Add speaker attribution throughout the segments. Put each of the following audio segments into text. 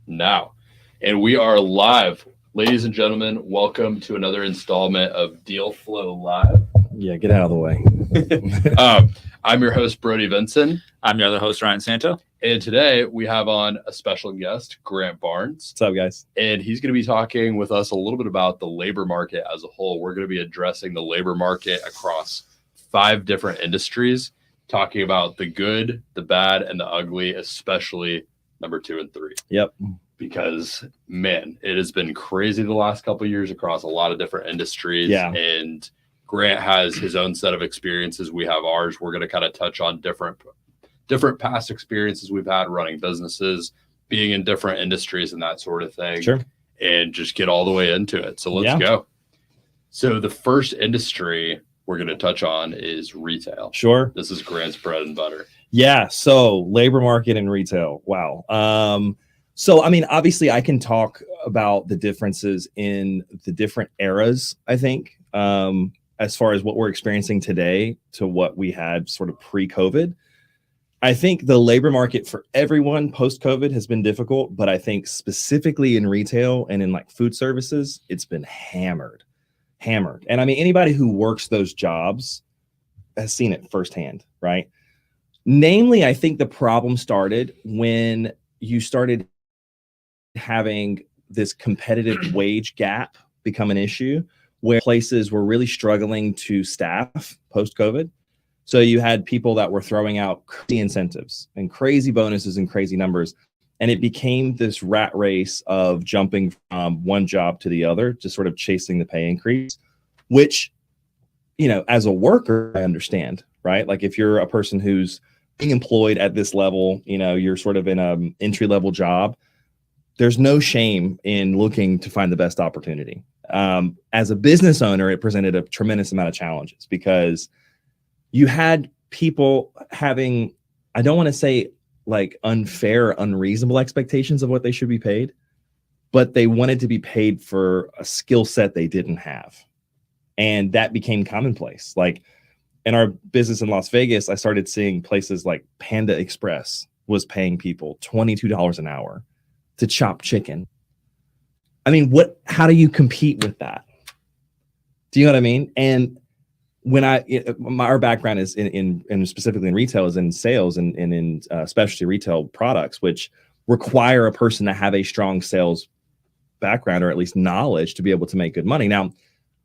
Speaker 1: now. And we are live. Ladies and gentlemen, welcome to another installment of Deal Flow Live.
Speaker 2: Yeah, get out of the way.
Speaker 1: I'm your host, Brody Vinson.
Speaker 3: I'm your other host, Ryan Santo.
Speaker 1: And today we have on a special guest, Grant Barnes.
Speaker 2: What's up, guys?
Speaker 1: And he's going to be talking with us a little bit about the labor market as a whole. We're going to be addressing the labor market across 5 different industries, talking about the good, the bad, and the ugly, especially number 2 and 3.
Speaker 2: Yep.
Speaker 1: Because, man, it has been crazy the last couple of years across a lot of different industries.
Speaker 2: Yeah.
Speaker 1: And Grant has his own set of experiences. We have ours. We're going to kind of touch on different past experiences we've had running businesses, being in different industries and that sort of thing.
Speaker 2: Sure.
Speaker 1: And just get all the way into it. So let's go. So the first industry we're going to touch on is retail.
Speaker 2: Sure.
Speaker 1: This is Grant's bread and butter.
Speaker 2: Yeah. So labor market and retail. Wow. So, I mean, obviously I can talk about the differences in the different eras, I think, as far as what we're experiencing today to what we had sort of pre-COVID. I think the labor market for everyone post-COVID has been difficult, but I think specifically in retail and in like food services, it's been hammered. And I mean, anybody who works those jobs has seen it firsthand, right? Namely, I think the problem started when you started having this competitive wage gap become an issue where places were really struggling to staff post-COVID. So you had people that were throwing out crazy incentives and crazy bonuses and crazy numbers. And it became this rat race of jumping from one job to the other, just sort of chasing the pay increase, which, you know, as a worker, I understand, right? Like if you're a person who's being employed at this level, you know, you're sort of in an entry-level job, there's no shame in looking to find the best opportunity. As a business owner, it presented a tremendous amount of challenges because you had people having, I don't want to say like unfair, unreasonable expectations of what they should be paid, but they wanted to be paid for a skill set they didn't have. And that became commonplace. Like in our business in Las Vegas, I started seeing places like Panda Express was paying people $22 an hour to chop chicken. I mean, how do you compete with that? Do you know what I mean? And when our background is in specifically in retail is in sales and in specialty retail products, which require a person to have a strong sales background or at least knowledge to be able to make good money. Now,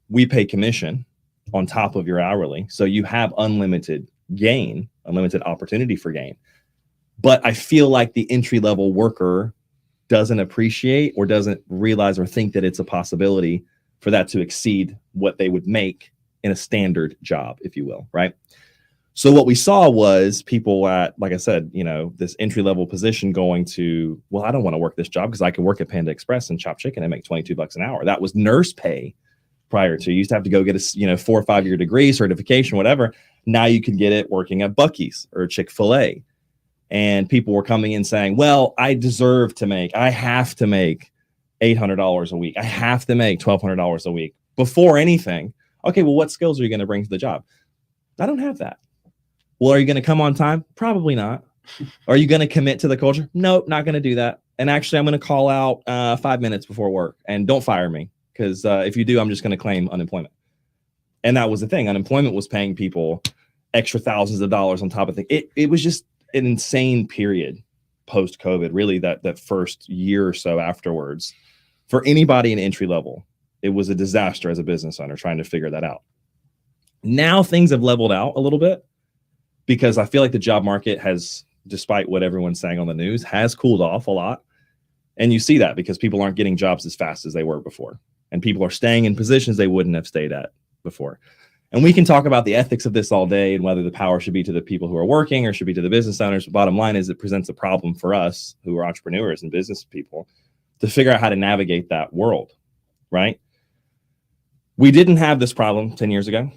Speaker 2: we pay commission on top of your hourly. So you have unlimited gain, unlimited opportunity for gain. But I feel like the entry-level worker doesn't appreciate or doesn't realize or think that it's a possibility for that to exceed what they would make in a standard job, if you will, right? So what we saw was people at, like I said, you know, this entry-level position going to, well, I don't want to work this job because I can work at Panda Express and chop chicken and make $22 an hour. That was nurse pay prior to. You used to have to go get a 4 or 5 year degree, certification, whatever. Now you can get it working at Buc-ee's or Chick-fil-A. And people were coming in saying, well, I have to make $800 a week. I have to make $1,200 a week before anything. Okay, well, what skills are you going to bring to the job? I don't have that. Well, are you going to come on time? Probably not. Are you going to commit to the culture? Nope, not going to do that. And actually, I'm going to call out 5 minutes before work and don't fire me because if you do, I'm just going to claim unemployment. And that was the thing. Unemployment was paying people extra thousands of dollars on top of things. It was just an insane period post-COVID, really that first year or so afterwards. For anybody in entry level, it was a disaster as a business owner trying to figure that out. Now things have leveled out a little bit because I feel like the job market has, despite what everyone's saying on the news, has cooled off a lot. And you see that because people aren't getting jobs as fast as they were before. And people are staying in positions they wouldn't have stayed at before. And we can talk about the ethics of this all day and whether the power should be to the people who are working or should be to the business owners. The bottom line is it presents a problem for us who are entrepreneurs and business people to figure out how to navigate that world, right? We didn't have this problem 10 years ago,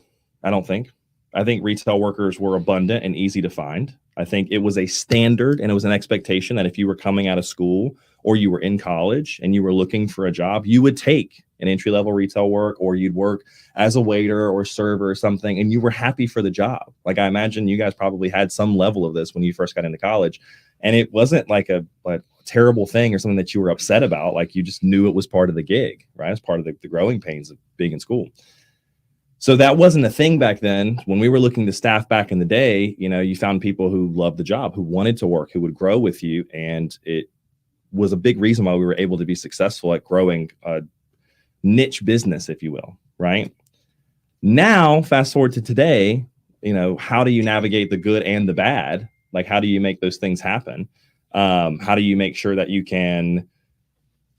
Speaker 2: I don't think. I think retail workers were abundant and easy to find. I think it was a standard and it was an expectation that if you were coming out of school or you were in college and you were looking for a job, you would take an entry-level retail work or you'd work as a waiter or server or something, and you were happy for the job. Like I imagine you guys probably had some level of this when you first got into college. And it wasn't like terrible thing or something that you were upset about. Like you just knew it was part of the gig, right? It's part of the growing pains of being in school. So that wasn't a thing back then. When we were looking to staff back in the day, you know, you found people who loved the job, who wanted to work, who would grow with you. And it was a big reason why we were able to be successful at growing a niche business, if you will, right? Now, fast forward to today, you know, how do you navigate the good and the bad? Like, how do you make those things happen? How do you make sure that you can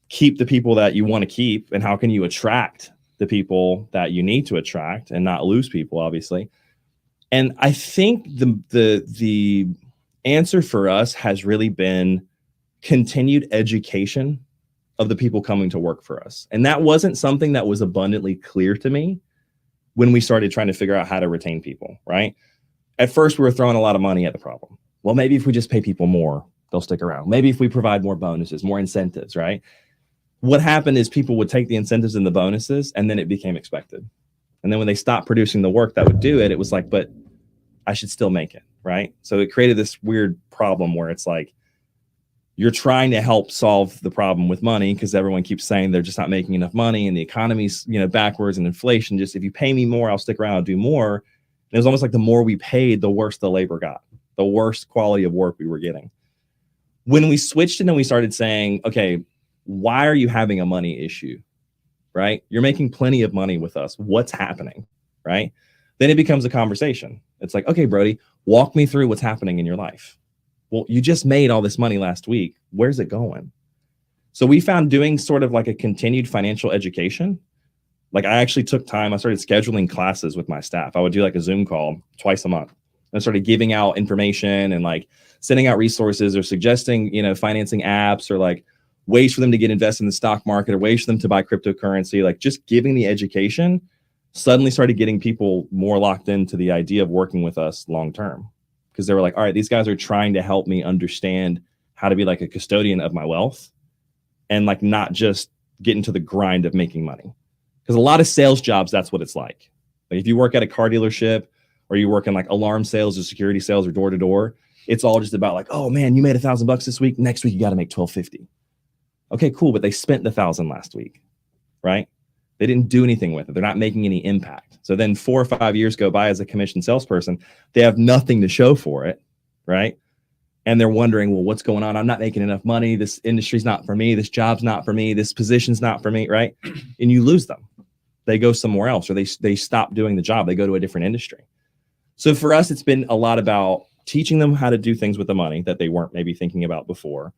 Speaker 2: keep the people that you want to keep? And how can you attract the people that you need to attract and not lose people, obviously? And I think the answer for us has really been continued education of the people coming to work for us. And that wasn't something that was abundantly clear to me when we started trying to figure out how to retain people, right? At first, we were throwing a lot of money at the problem. Well, maybe if we just pay people more, they'll stick around. Maybe if we provide more bonuses, more incentives, right? What happened is people would take the incentives and the bonuses, and then it became expected. And then when they stopped producing the work that would do it, it was like, but I should still make it, right? So it created this weird problem where it's like, you're trying to help solve the problem with money because everyone keeps saying they're just not making enough money and the economy's, you know, backwards, and inflation. Just if you pay me more, I'll stick around, I'll do more. And it was almost like the more we paid, the worse the labor got, the worse quality of work we were getting. When we switched it and we started saying, okay, why are you having a money issue, right? You're making plenty of money with us. What's happening, right? Then it becomes a conversation. It's like, okay, Brody, walk me through what's happening in your life. Well, you just made all this money last week. Where's it going? So we found doing sort of like a continued financial education. Like I actually took time. I started scheduling classes with my staff. I would do like a Zoom call twice a month and started giving out information and like sending out resources or suggesting, you know, financing apps or like ways for them to get invested in the stock market or ways for them to buy cryptocurrency. Like just giving the education suddenly started getting people more locked into the idea of working with us long-term. Because they were like, all right, these guys are trying to help me understand how to be like a custodian of my wealth and like not just get into the grind of making money. Because a lot of sales jobs, that's what it's like. Like if you work at a car dealership or you work in like alarm sales or security sales or door to door, it's all just about like, oh man, you made $1,000 this week. Next week, you got to make $1,250. Okay, cool. But they spent the $1,000 last week, right? They didn't do anything with it. They're not making any impact. So then 4 or 5 years go by as a commissioned salesperson. They have nothing to show for it, right? And they're wondering, well, what's going on? I'm not making enough money. This industry's not for me. This job's not for me. This position's not for me, right? And you lose them. They go somewhere else or they stop doing the job. They go to a different industry. So for us, it's been a lot about teaching them how to do things with the money that they weren't maybe thinking about before.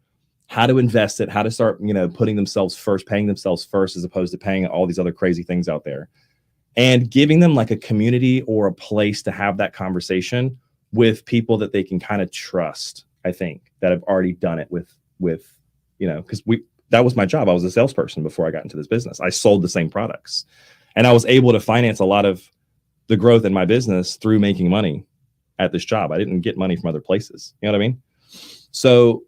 Speaker 2: How to invest it, how to start, you know, putting themselves first, paying themselves first, as opposed to paying all these other crazy things out there, and giving them like a community or a place to have that conversation with people that they can kind of trust. I think that have already done it with, you know, because that was my job. I was a salesperson before I got into this business. I sold the same products and I was able to finance a lot of the growth in my business through making money at this job. I didn't get money from other places. You know what I mean? So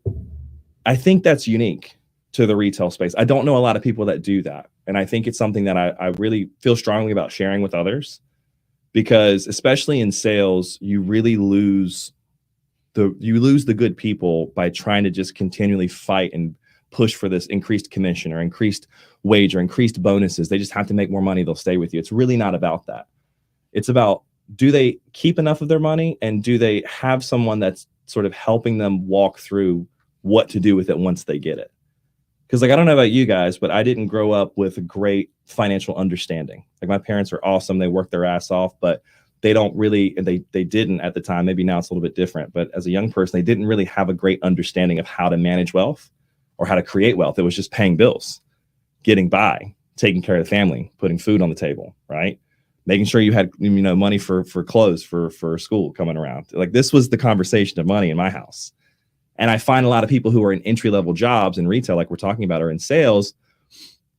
Speaker 2: I think that's unique to the retail space. I don't know a lot of people that do that. And I think it's something that I really feel strongly about sharing with others, because especially in sales, you really lose the good people by trying to just continually fight and push for this increased commission or increased wage or increased bonuses. They just have to make more money. They'll stay with you. It's really not about that. It's about, do they keep enough of their money, and do they have someone that's sort of helping them walk through what to do with it once they get it? Because like, I don't know about you guys, but I didn't grow up with a great financial understanding. Like my parents are awesome. They work their ass off, but they don't really, they didn't at the time. Maybe now it's a little bit different, but as a young person, they didn't really have a great understanding of how to manage wealth or how to create wealth. It was just paying bills, getting by, taking care of the family, putting food on the table, right? Making sure you had, you know, money for clothes, for school coming around. Like this was the conversation of money in my house. And I find a lot of people who are in entry-level jobs in retail, like we're talking about, or in sales,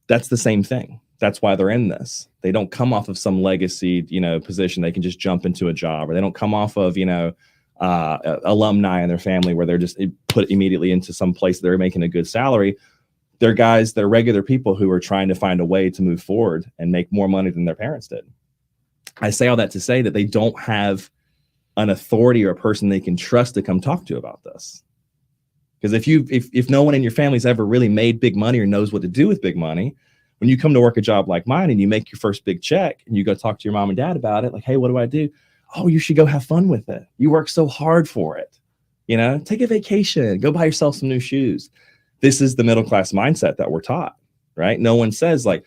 Speaker 2: that's the same thing. That's why they're in this. They don't come off of some legacy, you know, position. They can just jump into a job, or they don't come off of, you know, alumni in their family where they're just put immediately into some place they're making a good salary. They're guys, they're regular people who are trying to find a way to move forward and make more money than their parents did. I say all that to say that they don't have an authority or a person they can trust to come talk to about this. Because if no one in your family's ever really made big money or knows what to do with big money, when you come to work a job like mine and you make your first big check and you go talk to your mom and dad about it, like, hey, what do I do? Oh, you should go have fun with it. You work so hard for it. Take a vacation, go buy yourself some new shoes. This is the middle class mindset that we're taught, right? No one says like,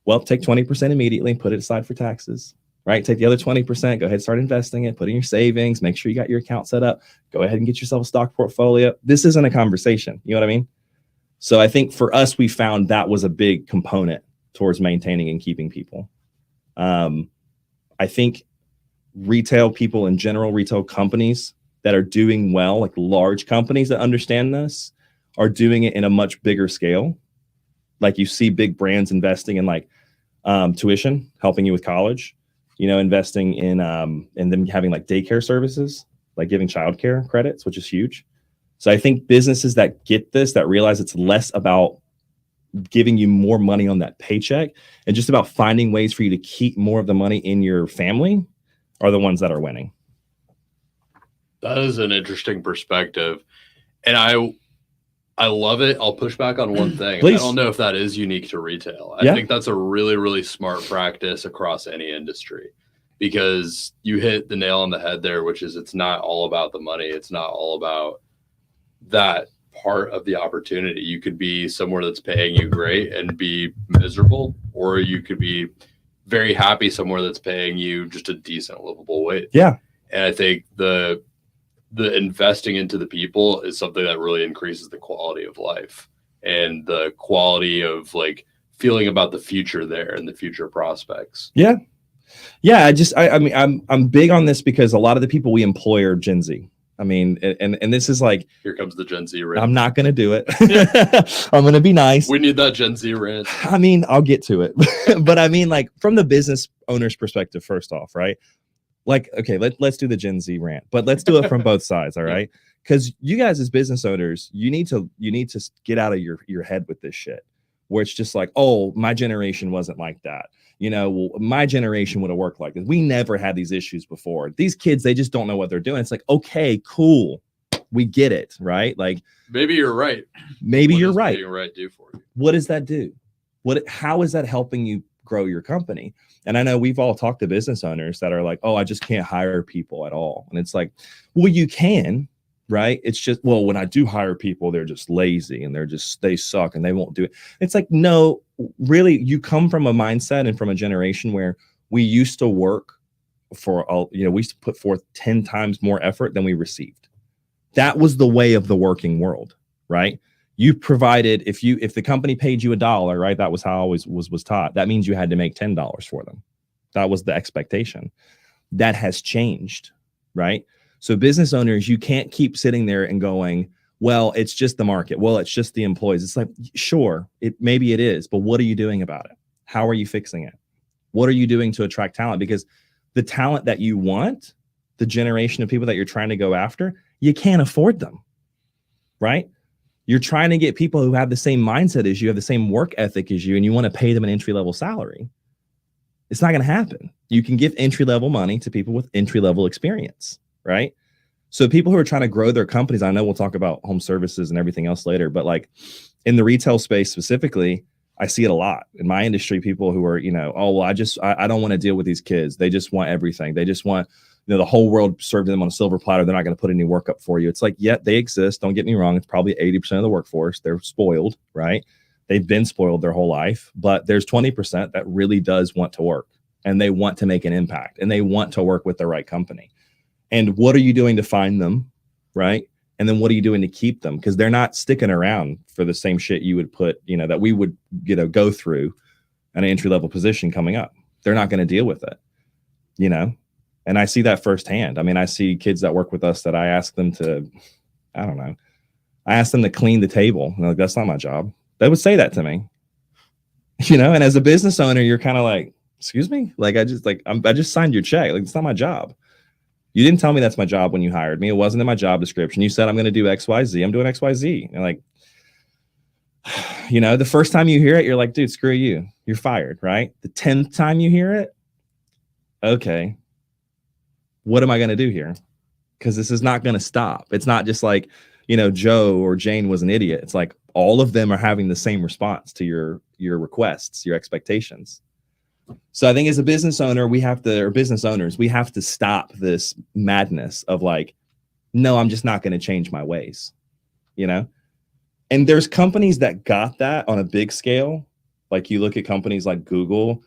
Speaker 2: well, take 20% immediately and put it aside for taxes, right? Take the other 20%, go ahead and start investing it, put in your savings, make sure you got your account set up, go ahead and get yourself a stock portfolio. This isn't a conversation. You know what I mean? So I think for us, we found that was a big component towards maintaining and keeping people. I think retail people in general, retail companies that are doing well, like large companies that understand this, are doing it in a much bigger scale. Like you see big brands investing in like tuition, helping you with college, investing in them having like daycare services, like giving childcare credits, which is huge. So I think businesses that get this, that realize it's less about giving you more money on that paycheck and just about finding ways for you to keep more of the money in your family, are the ones that are winning.
Speaker 1: That is an interesting perspective. And I love it. I'll push back on one thing.
Speaker 2: Please.
Speaker 1: I don't know if that is unique to retail. I think that's a really, really smart practice across any industry, because you hit the nail on the head there, which is it's not all about the money. It's not all about that part of the opportunity. You could be somewhere that's paying you great and be miserable, or you could be very happy somewhere that's paying you just a decent livable wage.
Speaker 2: Yeah.
Speaker 1: And I think the investing into the people is something that really increases the quality of life and the quality of like feeling about the future there and the future prospects.
Speaker 2: Yeah. Yeah. I mean, I'm big on this because a lot of the people we employ are Gen Z. I mean, and this is like,
Speaker 1: here comes the Gen Z rant.
Speaker 2: I'm not going to do it. I'm going to be nice.
Speaker 1: We need that Gen Z rant.
Speaker 2: I mean, I'll get to it, but I mean, like from the business owner's perspective, first off, right? Like, okay, let's do the Gen Z rant, but let's do it from both sides. All right. Because you guys as business owners, you need to get out of your head with this shit where it's just like, oh, my generation wasn't like that. Well, my generation would have worked like this. We never had these issues before. These kids, they just don't know what they're doing. It's like, okay, cool. We get it. Right. Like
Speaker 1: maybe you're right.
Speaker 2: Maybe you're right.
Speaker 1: Being right do for you?
Speaker 2: What does that do? How is that helping you grow your company? And I know we've all talked to business owners that are like, oh, I just can't hire people at all. And it's like, well, you can, right? It's just, well, when I do hire people, they're just lazy and they suck and they won't do it. It's like, no, really, you come from a mindset and from a generation where we used to work we used to put forth 10 times more effort than we received. That was the way of the working world, right? You provided, if the company paid you $1, right? That was how I always was taught. That means you had to make $10 for them. That was the expectation. That has changed, right? So business owners, you can't keep sitting there and going, well, it's just the market. Well, it's just the employees. It's like, sure, maybe it is, but what are you doing about it? How are you fixing it? What are you doing to attract talent? Because the talent that you want, the generation of people that you're trying to go after, you can't afford them, right? You're trying to get people who have the same mindset as you, have the same work ethic as you, and you want to pay them an entry-level salary. It's not going to happen. You can give entry-level money to people with entry-level experience, right? So people who are trying to grow their companies, I know we'll talk about home services and everything else later, but like in the retail space specifically, I see it a lot in my industry. People who are, oh, well, I don't want to deal with these kids. They just want everything. They just want, the whole world served to them on a silver platter. They're not going to put any work up for you. It's like, yeah, they exist. Don't get me wrong. It's probably 80% of the workforce. They're spoiled, right? They've been spoiled their whole life, but there's 20% that really does want to work and they want to make an impact and they want to work with the right company. And what are you doing to find them, right? And then what are you doing to keep them? Because they're not sticking around for the same shit you would put, that we would, go through an entry-level position coming up. They're not going to deal with it, And I see that firsthand. I mean, I see kids that work with us that I ask them to, I ask them to clean the table. And like, that's not my job. They would say that to me, and as a business owner, you're kind of like, excuse me? Like, I just signed your check. Like, it's not my job. You didn't tell me that's my job when you hired me. It wasn't in my job description. You said, I'm going to do X, Y, Z. I'm doing X, Y, Z. And like, the first time you hear it, you're like, dude, screw you. You're fired, right? The 10th time you hear it, okay, what am I going to do here? Because this is not going to stop. It's not just like, Joe or Jane was an idiot. It's like all of them are having the same response to your requests, your expectations. So I think as a business owner, or business owners, we have to stop this madness of like, no, I'm just not going to change my ways, And there's companies that got that on a big scale. Like you look at companies like Google,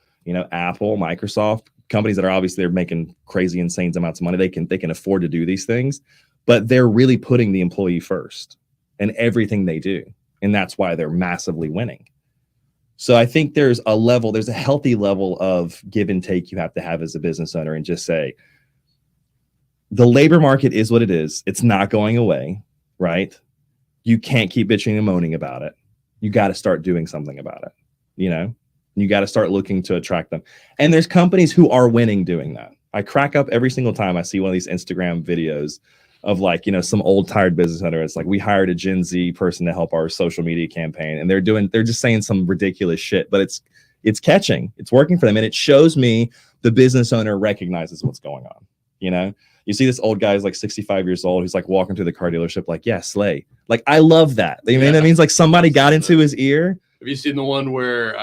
Speaker 2: Apple, Microsoft, companies that are obviously they're making crazy, insane amounts of money. They can afford to do these things, but they're really putting the employee first in everything they do. And that's why they're massively winning. So I think there's a healthy level of give and take you have to have as a business owner, and just say, the labor market is what it is. It's not going away, right? You can't keep bitching and moaning about it. You got to start doing something about it. You got to start looking to attract them. And there's companies who are winning doing that. I crack up every single time I see one of these Instagram videos of like, some old tired business owner. It's like, we hired a Gen Z person to help our social media campaign, and they're just saying some ridiculous shit, but it's catching, it's working for them. And it shows me the business owner recognizes what's going on. You see this old guy is like 65 years old. He's like walking through the car dealership, like, yeah, slay. Like, I love that. That means like somebody got into his ear.
Speaker 1: Have you seen the one where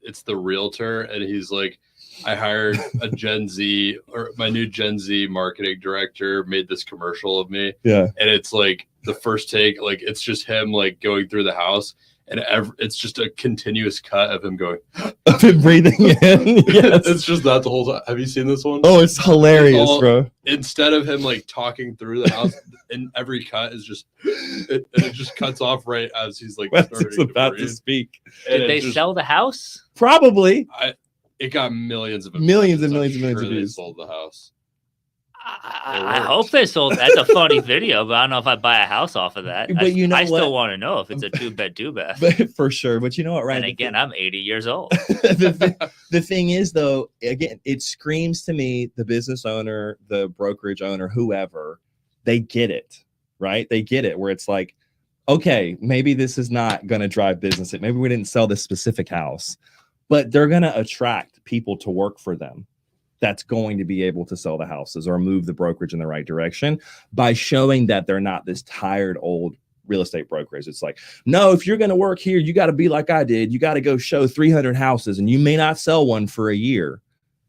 Speaker 1: it's the realtor and he's like, I hired a Gen Z, or my new Gen Z marketing director made this commercial of me.
Speaker 2: Yeah.
Speaker 1: And it's like the first take, like it's just him like going through the house, and it's just a continuous cut of him going,
Speaker 2: of him breathing in. Yes.
Speaker 1: It's just that the whole time. Have you seen this one?
Speaker 2: Oh, it's hilarious, bro.
Speaker 1: Instead of him like talking through the house, and every cut is just, it just cuts off right as he's like
Speaker 2: starting to speak.
Speaker 3: Did they sell the house?
Speaker 2: Probably.
Speaker 1: It got millions of
Speaker 2: views.
Speaker 1: Sold the house.
Speaker 3: I hope they sold. That's a funny video, but I don't know if I'd buy a house off of that.
Speaker 2: But
Speaker 3: I still want to know if it's a 2-bed.
Speaker 2: But for sure. But you know what, right?
Speaker 3: And again, I'm 80 years old.
Speaker 2: the thing is, though, again, it screams to me, the business owner, the brokerage owner, whoever, they get it, right? They get it, where it's like, okay, maybe this is not going to drive business. Maybe we didn't sell this specific house, but they're going to attract people to work for them that's going to be able to sell the houses or move the brokerage in the right direction by showing that they're not this tired old real estate brokers. It's like, no, if you're going to work here, you got to be like I did. You got to go show 300 houses and you may not sell one for a year.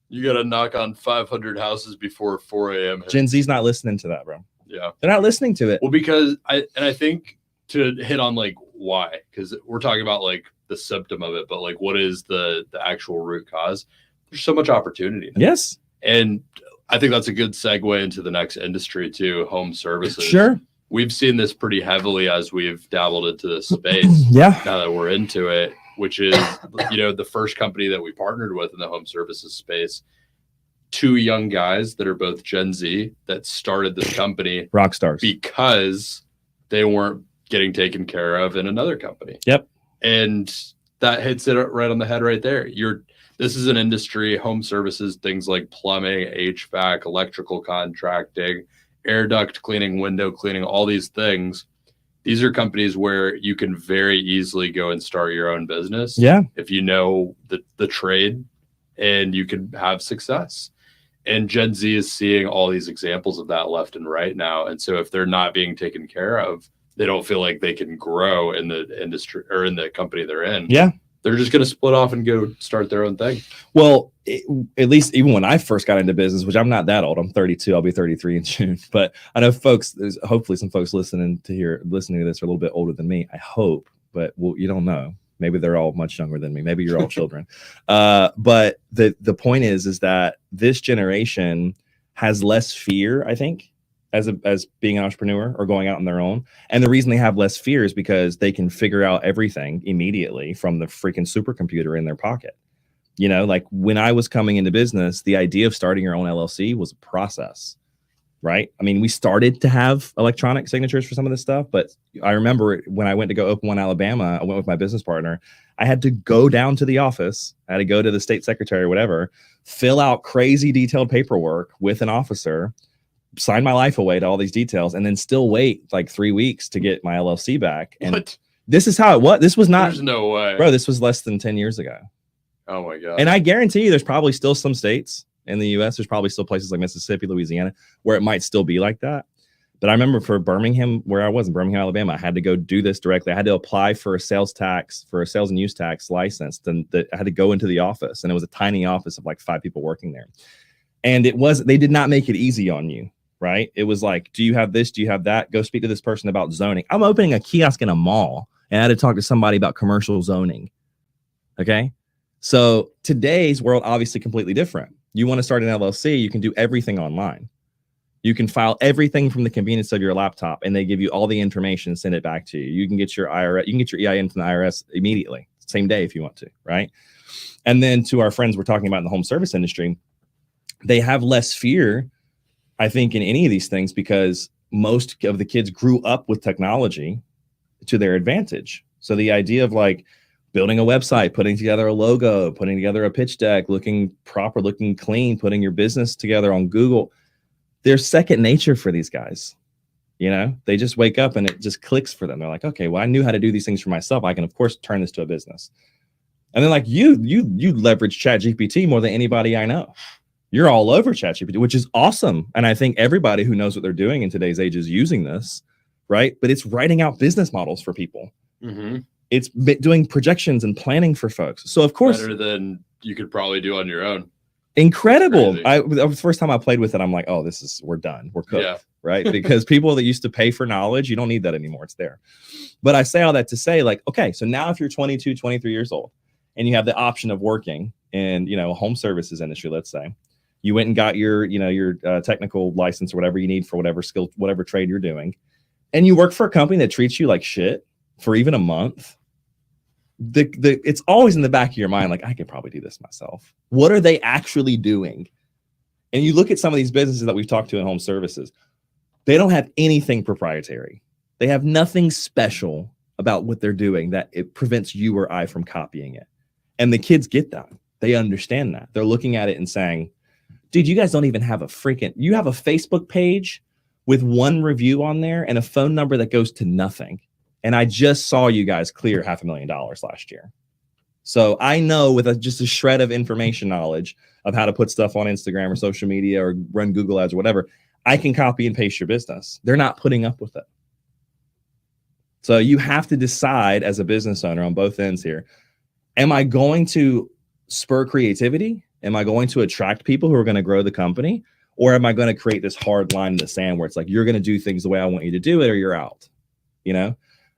Speaker 1: You got to knock on 500 houses before 4 a.m.
Speaker 2: Gen Z's not listening to that, bro.
Speaker 1: Yeah.
Speaker 2: They're not listening to it.
Speaker 1: Well, because I think to hit on like why, because we're talking about like the symptom of it, but like what is the actual root cause? There's so much opportunity.
Speaker 2: Yes.
Speaker 1: And I think that's a good segue into the next industry too, home services.
Speaker 2: Sure.
Speaker 1: We've seen this pretty heavily as we've dabbled into this space.
Speaker 2: Yeah.
Speaker 1: Now that we're into it, which is, the first company that we partnered with in the home services space, 2 young guys that are both Gen Z that started this company.
Speaker 2: Rock stars.
Speaker 1: Because they weren't getting taken care of in another company.
Speaker 2: Yep.
Speaker 1: And that hits it right on the head right there. This is an industry, home services, things like plumbing, HVAC, electrical contracting, air duct cleaning, window cleaning, all these things. These are companies where you can very easily go and start your own business.
Speaker 2: Yeah.
Speaker 1: If you know the trade, and you can have success. And Gen Z is seeing all these examples of that left and right now. And so if they're not being taken care of, they don't feel like they can grow in the industry or in the company they're in.
Speaker 2: Yeah.
Speaker 1: They're just going to split off and go start their own thing.
Speaker 2: Well, at least even when I first got into business, which I'm not that old, I'm 32, I'll be 33 in June. But I know there's hopefully some folks listening to this are a little bit older than me. I hope, but you don't know. Maybe they're all much younger than me. Maybe you're all children. But the point is that this generation has less fear, I think, as being an entrepreneur or going out on their own. And the reason they have less fear is because they can figure out everything immediately from the freaking supercomputer in their pocket. Like when I was coming into business, the idea of starting your own LLC was a process, right? I mean, we started to have electronic signatures for some of this stuff, but I remember when I went to go open one in Alabama, I went with my business partner. I had to go down to the office. I had to go to the state secretary or whatever, fill out crazy detailed paperwork with an officer, sign my life away to all these details, and then still wait like 3 weeks to get my LLC back. And
Speaker 1: what?
Speaker 2: This is how it was. This was not.
Speaker 1: There's no way.
Speaker 2: Bro, this was less than 10 years ago.
Speaker 1: Oh my God.
Speaker 2: And I guarantee you there's probably still some states in the US, there's probably still places like Mississippi, Louisiana, where it might still be like that. But I remember for Birmingham, where I was in Birmingham, Alabama, I had to go do this directly. I had to apply for a sales and use tax license. And I had to go into the office, and it was a tiny office of like 5 people working there. And they did not make it easy on you, right? It was like, do you have this? Do you have that? Go speak to this person about zoning. I'm opening a kiosk in a mall, and I had to talk to somebody about commercial zoning. Okay. So today's world, obviously completely different. You want to start an LLC, you can do everything online. You can file everything from the convenience of your laptop, and they give you all the information and send it back to you. You can get your EIN from the IRS immediately, same day if you want to, right? And then to our friends we're talking about in the home service industry, they have less fear, I think, in any of these things because most of the kids grew up with technology to their advantage. So the idea of like building a website, putting together a logo, putting together a pitch deck, looking proper, looking clean, putting your business together on Google, they're second nature for these guys. You know, they just wake up and it just clicks for them. They're like, okay, well, I knew how to do these things for myself. I can, of course, turn this to a business. And then like you leverage ChatGPT more than anybody I know. You're all over ChatGPT, which is awesome. And I think everybody who knows what they're doing in today's age is using this, right? But it's writing out business models for people.
Speaker 1: Mm-hmm.
Speaker 2: It's doing projections and planning for folks. So of course,
Speaker 1: better than you could probably do on your own.
Speaker 2: Incredible. The first time I played with it, I'm like, oh, we're done. We're cooked.
Speaker 1: Yeah.
Speaker 2: Right. Because people that used to pay for knowledge, you don't need that anymore. It's there. But I say all that to say, like, okay, so now if you're 22, 23 years old and you have the option of working in, a home services industry, let's say, you went and got your technical license or whatever you need for whatever skill, whatever trade you're doing, and you work for a company that treats you like shit for even a month. It's always in the back of your mind, like, I could probably do this myself. What are they actually doing? And you look at some of these businesses that we've talked to in home services, they don't have anything proprietary. They have nothing special about what they're doing that it prevents you or I from copying it. And the kids get that. They understand that. They're looking at it and saying, dude, you guys don't even have you have a Facebook page with 1 review on there and a phone number that goes to nothing. And I just saw you guys clear $500,000 last year. So I know with just a shred of information knowledge of how to put stuff on Instagram or social media or run Google ads or whatever, I can copy and paste your business. They're not putting up with it. So you have to decide as a business owner on both ends here, am I going to spur creativity? Am I going to attract people who are going to grow the company? Or am I going to create this hard line in the sand where it's like, you're going to do things the way I want you to do it or you're out,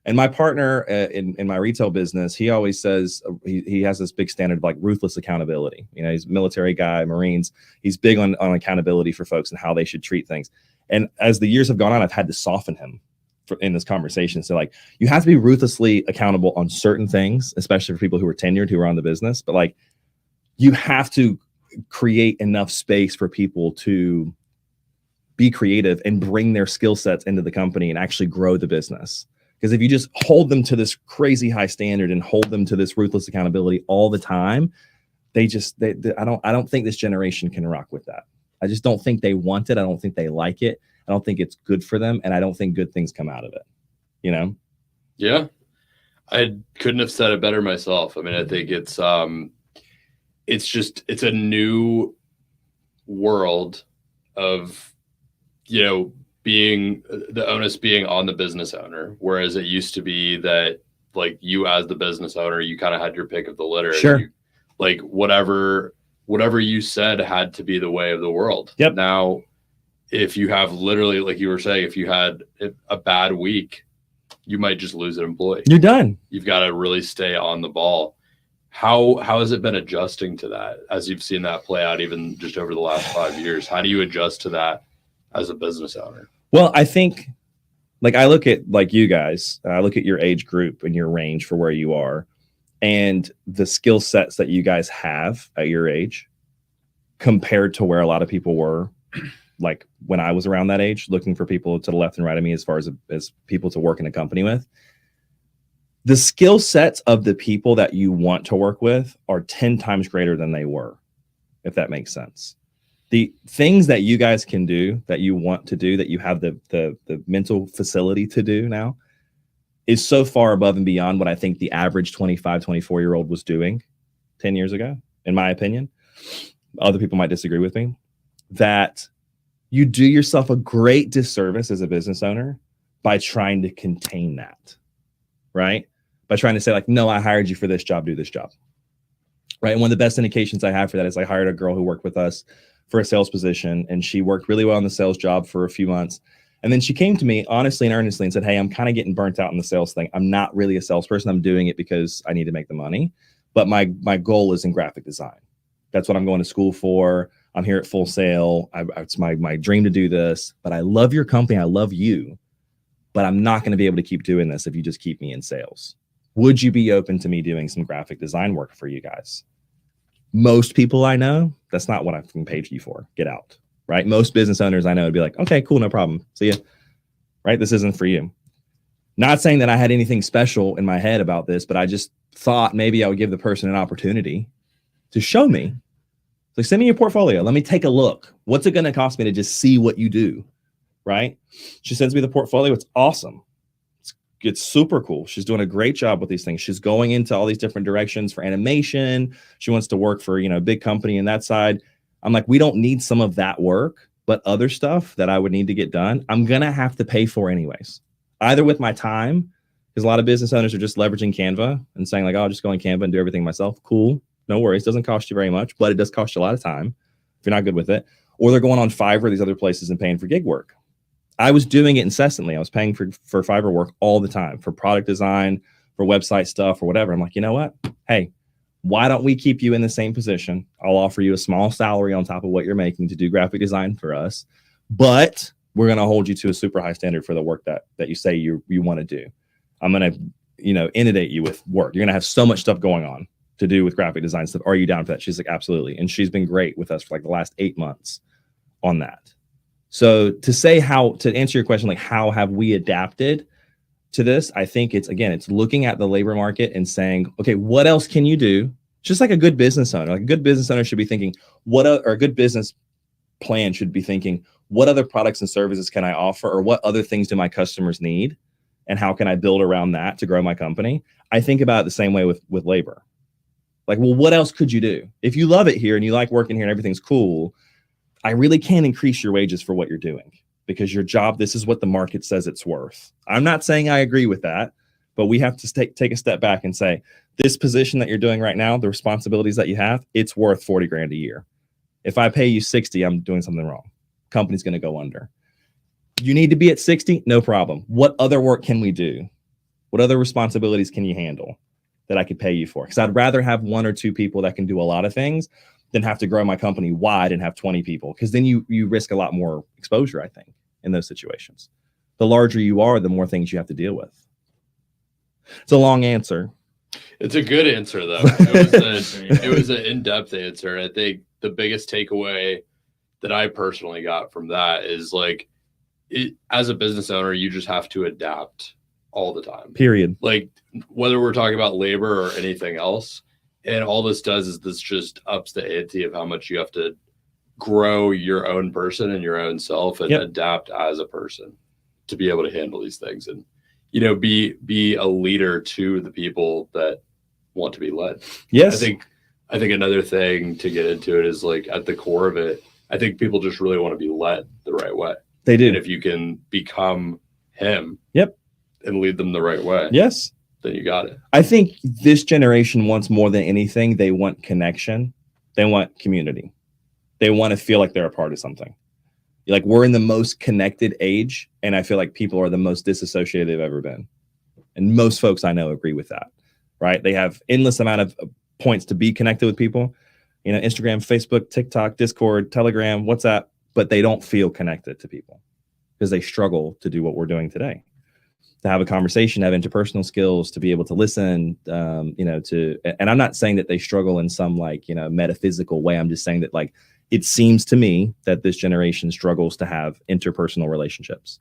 Speaker 2: And my partner in my retail business, he always says he has this big standard of like ruthless accountability. He's a military guy, Marines. He's big on accountability for folks and how they should treat things. And as the years have gone on, I've had to soften him in this conversation. So like, you have to be ruthlessly accountable on certain things, especially for people who are tenured, who are on the business. But like, you have to create enough space for people to be creative and bring their skill sets into the company and actually grow the business. Because if you just hold them to this crazy high standard and hold them to this ruthless accountability all the time, I don't think this generation can rock with that. I just don't think they want it. I don't think they like it. I don't think it's good for them. And I don't think good things come out of it,
Speaker 1: Yeah. I couldn't have said it better myself. I mean, I think it's a new world of, being the onus being on the business owner, whereas it used to be that like you as the business owner, you kind of had your pick of the litter.
Speaker 2: Sure.
Speaker 1: Like whatever you said had to be the way of the world.
Speaker 2: Yep.
Speaker 1: Now, if you have literally, like you were saying, if you had a bad week, you might just lose an employee.
Speaker 2: You're done.
Speaker 1: You've got to really stay on the ball. How has it been adjusting to that as you've seen that play out even just over the last 5 years? How do you adjust to that as a business owner?
Speaker 2: Well, I think like I look at like you guys, I look at your age group and your range for where you are and the skill sets that you guys have at your age compared to where a lot of people were like when I was around that age, looking for people to the left and right of me as far as people to work in a company with. The skill sets of the people that you want to work with are 10 times greater than they were, if that makes sense. The things that you guys can do, that you want to do, that you have the mental facility to do now is so far above and beyond what I think the average 25, 24-year-old was doing 10 years ago, in my opinion. Other people might disagree with me. That you do yourself a great disservice as a business owner by trying to contain that, right? By trying to say like, no, I hired you for this job, do this job, right? And one of the best indications I have for that is I hired a girl who worked with us for a sales position, and she worked really well on the sales job for a few months. And then she came to me honestly and earnestly and said, hey, I'm kind of getting burnt out on the sales thing. I'm not really a salesperson. I'm doing it because I need to make the money. But my goal is in graphic design. That's what I'm going to school for. I'm here at Full Sail. It's my dream to do this. But I love your company. I love you. But I'm not going to be able to keep doing this if you just keep me in sales. Would you be open to me doing some graphic design work for you guys? Most people I know, that's not what I'm paid you for. Get out. Right? Most business owners I know would be like, okay, cool, no problem. See ya. Right? This isn't for you. Not saying that I had anything special in my head about this, but I just thought maybe I would give the person an opportunity to show me. So send me your portfolio. Let me take a look. What's it going to cost me to just see what you do? Right? She sends me the portfolio. It's awesome. It's super cool. She's doing a great job with these things. She's going into all these different directions for animation. She wants to work for, a big company in that side. I'm like, we don't need some of that work, but other stuff that I would need to get done, I'm going to have to pay for anyways, either with my time, because a lot of business owners are just leveraging Canva and saying like, oh, I'll just go on Canva and do everything myself. Cool. No worries. Doesn't cost you very much, but it does cost you a lot of time if you're not good with it. Or they're going on Fiverr, these other places, and paying for gig work. I was doing it incessantly. I was paying for Fiverr work all the time for product design, for website stuff or whatever. I'm like, you know what? Hey, why don't we keep you in the same position? I'll offer you a small salary on top of what you're making to do graphic design for us, but we're going to hold you to a super high standard for the work that you say you want to do. I'm going to, inundate you with work. You're going to have so much stuff going on to do with graphic design stuff. Are you down for that? She's like, absolutely. And she's been great with us for like the last 8 months on that. So to answer your question, like how have we adapted to this? I think it's looking at the labor market and saying, okay, what else can you do? Just like a good business owner, like a good business owner should be thinking or a good business plan should be thinking, what other products and services can I offer? Or what other things do my customers need? And how can I build around that to grow my company? I think about it the same way with labor. Like, well, what else could you do? If you love it here and you like working here and everything's cool, I really can't increase your wages for what you're doing because your job, this is what the market says it's worth. I'm not saying I agree with that, but we have to take a step back and say, this position that you're doing right now, the responsibilities that you have, it's worth 40 grand a year. If I pay you 60, I'm doing something wrong. Company's going to go under. You need to be at 60, no problem. What other work can we do? What other responsibilities can you handle that I could pay you for? Because I'd rather have 1 or 2 people that can do a lot of things than have to grow my company wide and have 20 people. Because then you risk a lot more exposure, I think, in those situations. The larger you are, the more things you have to deal with. It's a long answer.
Speaker 1: It's a good answer, though. It was an in-depth answer. And I think the biggest takeaway that I personally got from that is like, as a business owner, you just have to adapt all the time.
Speaker 2: Period.
Speaker 1: Like whether we're talking about labor or anything else. And all this does is this just ups the ante of how much you have to grow your own person and your own self and adapt as a person to be able to handle these things and, be a leader to the people that want to be led.
Speaker 2: Yes.
Speaker 1: I think another thing to get into it is like at the core of it, I think people just really want to be led the right way.
Speaker 2: They do.
Speaker 1: And if you can become him and lead them the right way.
Speaker 2: Yes.
Speaker 1: Then you got it.
Speaker 2: I think this generation wants more than anything. They want connection. They want community. They want to feel like they're a part of something. Like we're in the most connected age. And I feel like people are the most disassociated they've ever been. And most folks I know agree with that, right? They have endless amount of points to be connected with people, Instagram, Facebook, TikTok, Discord, Telegram, WhatsApp, but they don't feel connected to people because they struggle to do what we're doing today. To have a conversation, have interpersonal skills, to be able to listen, and I'm not saying that they struggle in some metaphysical way. I'm just saying that it seems to me that this generation struggles to have interpersonal relationships.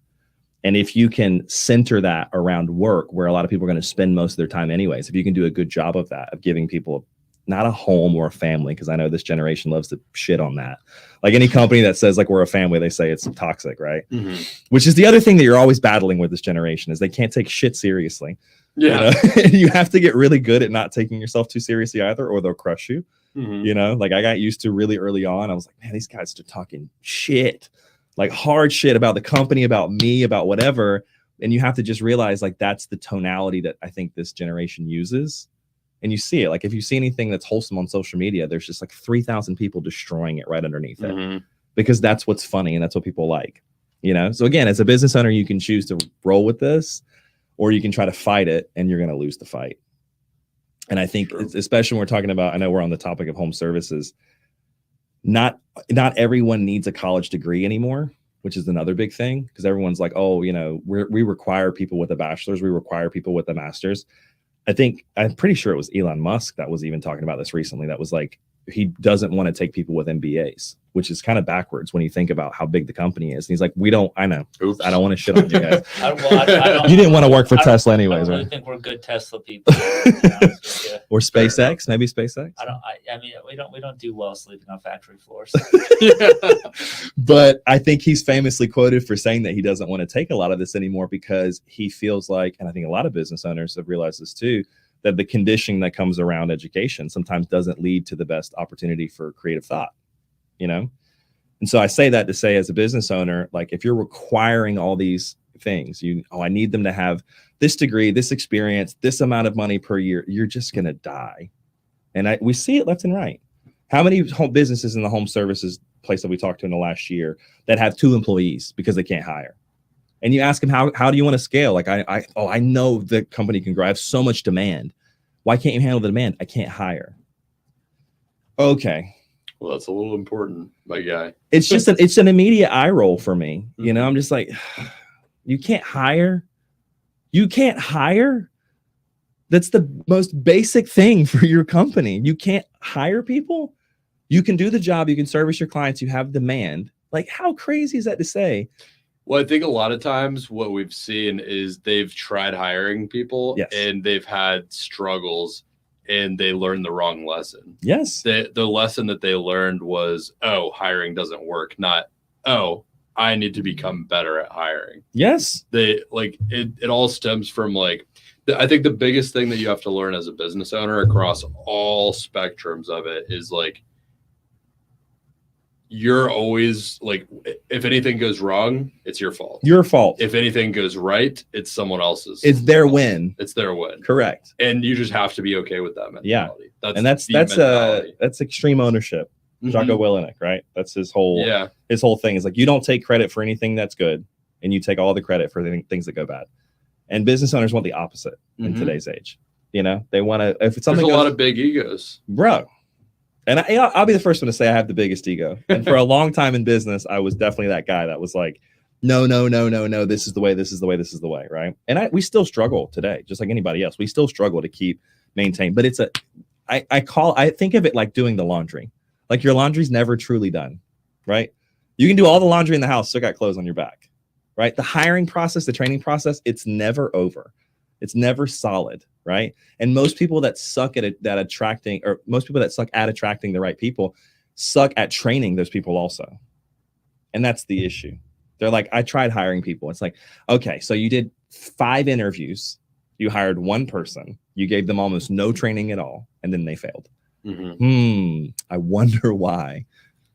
Speaker 2: And if you can center that around work, where a lot of people are going to spend most of their time anyways, if you can do a good job of that, of giving people not a home or a family, because I know this generation loves to shit on that. Like any company that says we're a family, they say it's toxic, right? Mm-hmm. Which is the other thing that you're always battling with this generation is they can't take shit seriously.
Speaker 1: Yeah.
Speaker 2: You have to get really good at not taking yourself too seriously either, or they'll crush you. Mm-hmm. I got used to really early on. I was like, man, these guys are talking shit. like hard shit about the company, about me, about whatever. And you have to just realize like that's the tonality that I think this generation uses. And you see it. Like if you see anything that's wholesome on social media, there's just like 3,000 people destroying it right underneath it, because that's what's funny and that's what people like, you know? So again, as a business owner, you can choose to roll with this, or you can try to fight it and you're going to lose the fight. And I think especially when we're talking about, I know we're on the topic of home services, not everyone needs a college degree anymore, which is another big thing, because everyone's like, oh, you know, we require people with a bachelor's, we require people with a master's. I'm pretty sure it was Elon Musk that was even talking about this recently. That was like, he doesn't want to take people with MBAs, which is kind of backwards when you think about how big the company is. And he's like, I know. Oops. I don't want to shit on you guys. You didn't want to work for Tesla anyways, right?
Speaker 3: I think we're good Tesla people.
Speaker 2: Or SpaceX, maybe SpaceX.
Speaker 3: I mean, we don't do well sleeping on factory floors.
Speaker 2: But I think he's famously quoted for saying that he doesn't want to take a lot of this anymore because he feels like, and I think a lot of business owners have realized this too, that the conditioning that comes around education sometimes doesn't lead to the best opportunity for creative thought, you know? And so I say that to say, as a business owner, like if you're requiring all these things, I need them to have this degree, this experience, this amount of money per year, you're just going to die. And we see it left and right. How many home businesses in the home services place that we talked to in the last year that have 2 employees because they can't hire? And you ask them, how do you want to scale? Like, I know the company can grow. I have so much demand. Why can't you handle the demand? I can't hire. Okay.
Speaker 1: Well, that's a little important, my guy.
Speaker 2: It's just it's an immediate eye roll for me. You know, I'm just like, you can't hire. You can't hire. That's the most basic thing for your company. You can't hire people. You can do the job. You can service your clients. You have demand. Like, how crazy is that to say?
Speaker 1: Well, I think a lot of times what we've seen is they've tried hiring people and they've had struggles and they learned the wrong lesson.
Speaker 2: Yes.
Speaker 1: The lesson that they learned was, oh, hiring doesn't work. Not, oh, I need to become better at hiring.
Speaker 2: Yes.
Speaker 1: It all stems from like, I think the biggest thing that you have to learn as a business owner across all spectrums of it is like, you're always like, if anything goes wrong, it's your fault.
Speaker 2: Your fault.
Speaker 1: If anything goes right, it's someone else's.
Speaker 2: It's their win.
Speaker 1: It's their win.
Speaker 2: Correct.
Speaker 1: And you just have to be okay with that mentality.
Speaker 2: Yeah. That's extreme ownership. Jocko Willink, right? That's his whole thing is like, you don't take credit for anything that's good and you take all the credit for things that go bad. And business owners want the opposite in today's age. You know, they want to, if it's something,
Speaker 1: there's a lot of big egos,
Speaker 2: bro. And I'll be the first one to say I have the biggest ego. And for a long time in business, I was definitely that guy that was like, no, this is the way, right? And we still struggle today, just like anybody else. We still struggle to keep maintain. But I think of it like doing the laundry. Like your laundry's never truly done, right? You can do all the laundry in the house, still got clothes on your back, right? The hiring process, the training process, it's never over. It's never solid, right? And most people that suck at attracting the right people suck at training those people also. And that's the issue. They're like, I tried hiring people. It's like, okay, so you did 5 interviews. You hired 1 person. You gave them almost no training at all. And then they failed. I wonder why,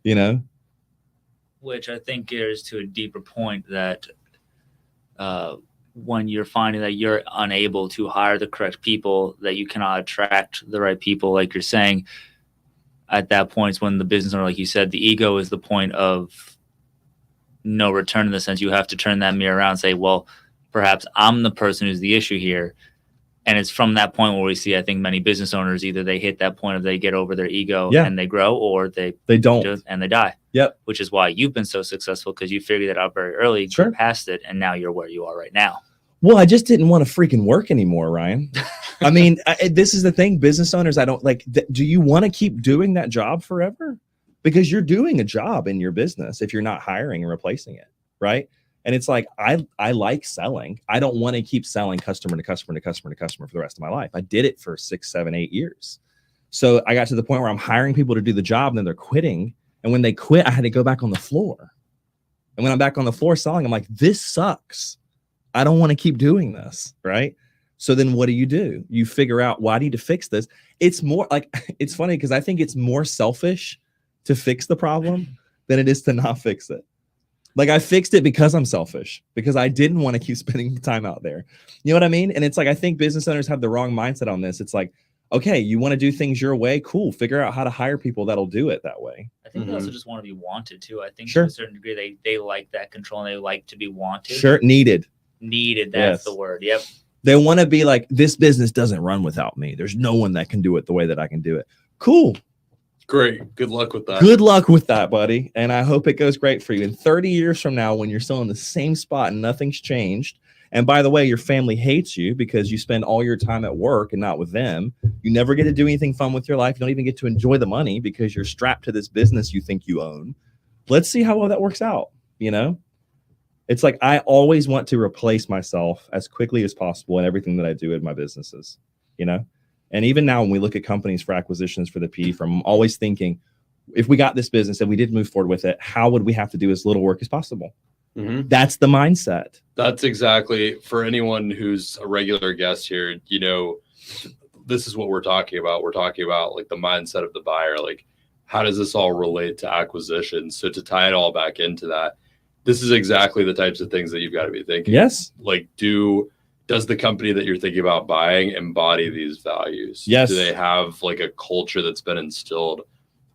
Speaker 2: you know?
Speaker 3: Which I think gears to a deeper point that when you're finding that you're unable to hire the correct people, that you cannot attract the right people, like you're saying, at that point is when the business owner, like you said, the ego is the point of no return, in the sense you have to turn that mirror around and say, well, perhaps I'm the person who's the issue here. And it's from that point where we see, I think, many business owners, either they hit that point of they get over their ego and they grow, or they don't and they die.
Speaker 2: Yep.
Speaker 3: Which is why you've been so successful, because you figured that out very early, get past it, and now you're where you are right now.
Speaker 2: Well, I just didn't want to freaking work anymore, Ryan. I mean, this is the thing. Business owners, I don't like, do you want to keep doing that job forever? Because you're doing a job in your business if you're not hiring and replacing it, right? And it's like, I like selling. I don't want to keep selling customer to customer to customer to customer for the rest of my life. I did it for 6, 7, 8 years. So I got to the point where I'm hiring people to do the job and then they're quitting. And when they quit, I had to go back on the floor. And when I'm back on the floor selling, I'm like, this sucks. I don't want to keep doing this, right? So then what do? You figure out, well, I need to fix this. It's more like, it's funny because I think it's more selfish to fix the problem than it is to not fix it. Like I fixed it because I'm selfish, because I didn't want to keep spending time out there. You know what I mean? And it's like, I think business owners have the wrong mindset on this. It's like, okay, you want to do things your way? Cool. Figure out how to hire people that'll do it that way.
Speaker 3: I think they also just want to be wanted too. I think
Speaker 2: Sure.
Speaker 3: to a certain degree, they like that control and they like to be wanted.
Speaker 2: Sure. Needed.
Speaker 3: Needed. That's
Speaker 2: Yes.
Speaker 3: the word. Yep.
Speaker 2: They want to be like, this business doesn't run without me. There's no one that can do it the way that I can do it. Cool.
Speaker 1: Great. Good luck with that.
Speaker 2: Good luck with that, buddy. And I hope it goes great for you. In 30 years from now, when you're still in the same spot and nothing's changed, and by the way, your family hates you because you spend all your time at work and not with them. You never get to do anything fun with your life. You don't even get to enjoy the money because you're strapped to this business you think you own. Let's see how well that works out. You know, it's like I always want to replace myself as quickly as possible in everything that I do in my businesses, you know? And even now, when we look at companies for acquisitions for the PE firm, I'm always thinking, if we got this business and we did move forward with it, how would we have to do as little work as possible?
Speaker 1: Mm-hmm.
Speaker 2: That's the mindset.
Speaker 1: That's exactly, for anyone who's a regular guest here, you know, this is what we're talking about. We're talking about like the mindset of the buyer. Like, how does this all relate to acquisitions? So to tie it all back into that, this is exactly the types of things that you've got to be thinking.
Speaker 2: Yes.
Speaker 1: Like, does the company that you're thinking about buying embody these values?
Speaker 2: Yes.
Speaker 1: Do they have like a culture that's been instilled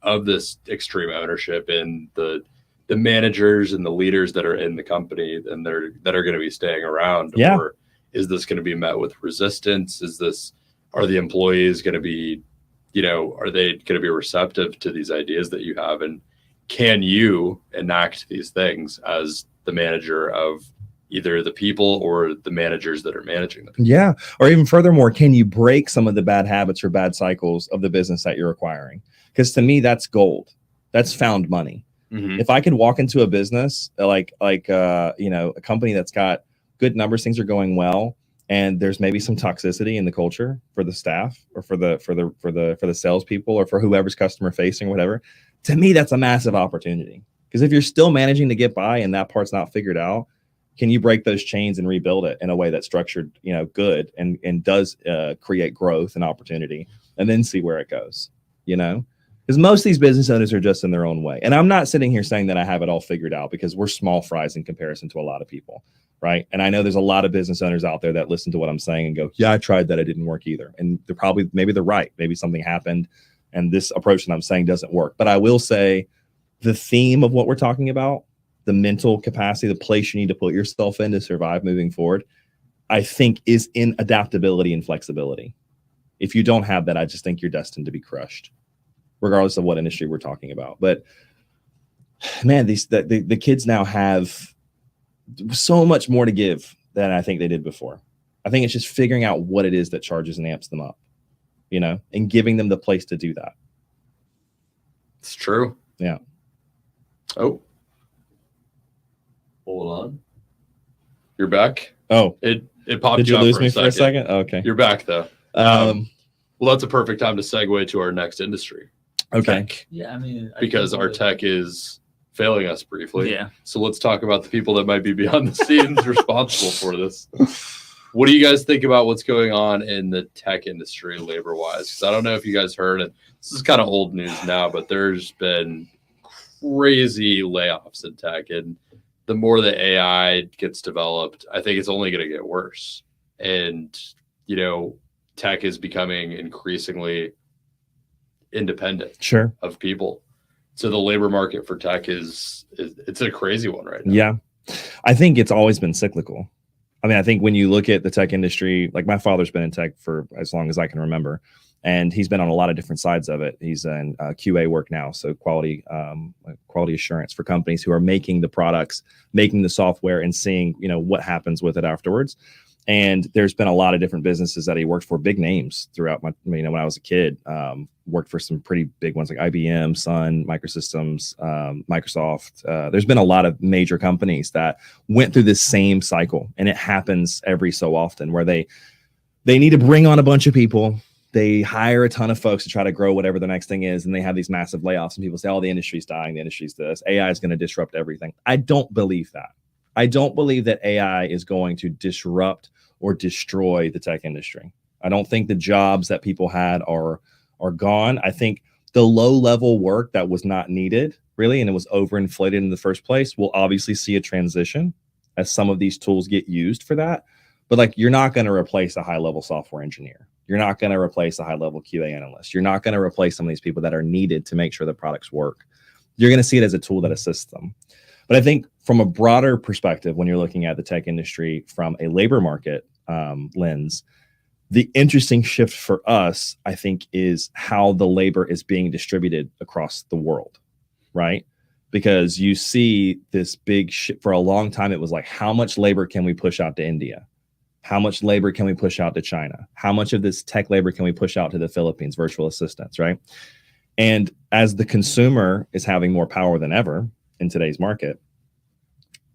Speaker 1: of this extreme ownership in the managers and the leaders that are in the company and that are going to be staying around?
Speaker 2: Yeah.
Speaker 1: Or is this going to be met with resistance? Are the employees going to be, you know, are they going to be receptive to these ideas that you have? And can you enact these things as the manager of either the people or the managers that are managing them?
Speaker 2: Yeah. Or even furthermore, can you break some of the bad habits or bad cycles of the business that you're acquiring? Because to me, that's gold. That's found money.
Speaker 1: Mm-hmm.
Speaker 2: If I could walk into a business like you know, a company that's got good numbers, things are going well, and there's maybe some toxicity in the culture for the staff or for the salespeople or for whoever's customer facing or whatever, to me, that's a massive opportunity. Because if you're still managing to get by and that part's not figured out, can you break those chains and rebuild it in a way that's structured, you know, good and does create growth and opportunity, and then see where it goes, you know? Because most of these business owners are just in their own way. And I'm not sitting here saying that I have it all figured out, because we're small fries in comparison to a lot of people, right? And I know there's a lot of business owners out there that listen to what I'm saying and go, yeah, I tried that, it didn't work either. And maybe they're right. Maybe something happened and this approach that I'm saying doesn't work. But I will say the theme of what we're talking about, the mental capacity, the place you need to put yourself in to survive moving forward, I think is in adaptability and flexibility. If you don't have that, I just think you're destined to be crushed, regardless of what industry we're talking about. But man, the kids now have so much more to give than I think they did before. I think it's just figuring out what it is that charges and amps them up, you know, and giving them the place to do that.
Speaker 1: It's true.
Speaker 2: Yeah.
Speaker 1: Oh, hold on. You're back.
Speaker 2: Oh,
Speaker 1: It popped.
Speaker 2: did you
Speaker 1: up
Speaker 2: lose me for a second? Okay.
Speaker 1: You're back though. Well, that's a perfect time to segue to our next industry.
Speaker 2: Okay.
Speaker 1: Tech,
Speaker 3: Yeah, I mean,
Speaker 1: because our tech is failing us briefly.
Speaker 3: Yeah.
Speaker 1: So let's talk about the people that might be behind the scenes responsible for this. What do you guys think about what's going on in the tech industry labor-wise? Because I don't know if you guys heard it. This is kind of old news now, but there's been crazy layoffs in tech. And the more that AI gets developed, I think it's only going to get worse. And, you know, tech is becoming increasingly independent
Speaker 2: Sure.
Speaker 1: of people. So the labor market for tech it's a crazy one right now.
Speaker 2: Yeah. I think it's always been cyclical. I mean, I think when you look at the tech industry, like my father's been in tech for as long as I can remember, and he's been on a lot of different sides of it. He's in QA work now, so quality assurance for companies who are making the products, making the software, and seeing, you know, what happens with it afterwards. And there's been a lot of different businesses that he worked for, big names throughout my, you know, when I was a kid. Worked for some pretty big ones like IBM, Sun, Microsystems, Microsoft. There's been a lot of major companies that went through this same cycle, and it happens every so often where they need to bring on a bunch of people. They hire a ton of folks to try to grow whatever the next thing is, and they have these massive layoffs. And people say, "Oh, the industry's dying. The industry's this. AI is going to disrupt everything." I don't believe that. I don't believe that AI is going to disrupt or destroy the tech industry. I don't think the jobs that people had are gone. I think the low level work that was not needed, really, and it was overinflated in the first place. We'll obviously see a transition as some of these tools get used for that. But like, you're not going to replace a high-level software engineer. You're not going to replace a high-level QA analyst. You're not going to replace some of these people that are needed to make sure the products work. You're going to see it as a tool that assists them. But I think from a broader perspective, when you're looking at the tech industry from a labor market lens, the interesting shift for us, I think, is how the labor is being distributed across the world, right? Because you see this big shift. For a long time, it was like, how much labor can we push out to India? How much labor can we push out to China? How much of this tech labor can we push out to the Philippines, virtual assistants, right? And as the consumer is having more power than ever in today's market,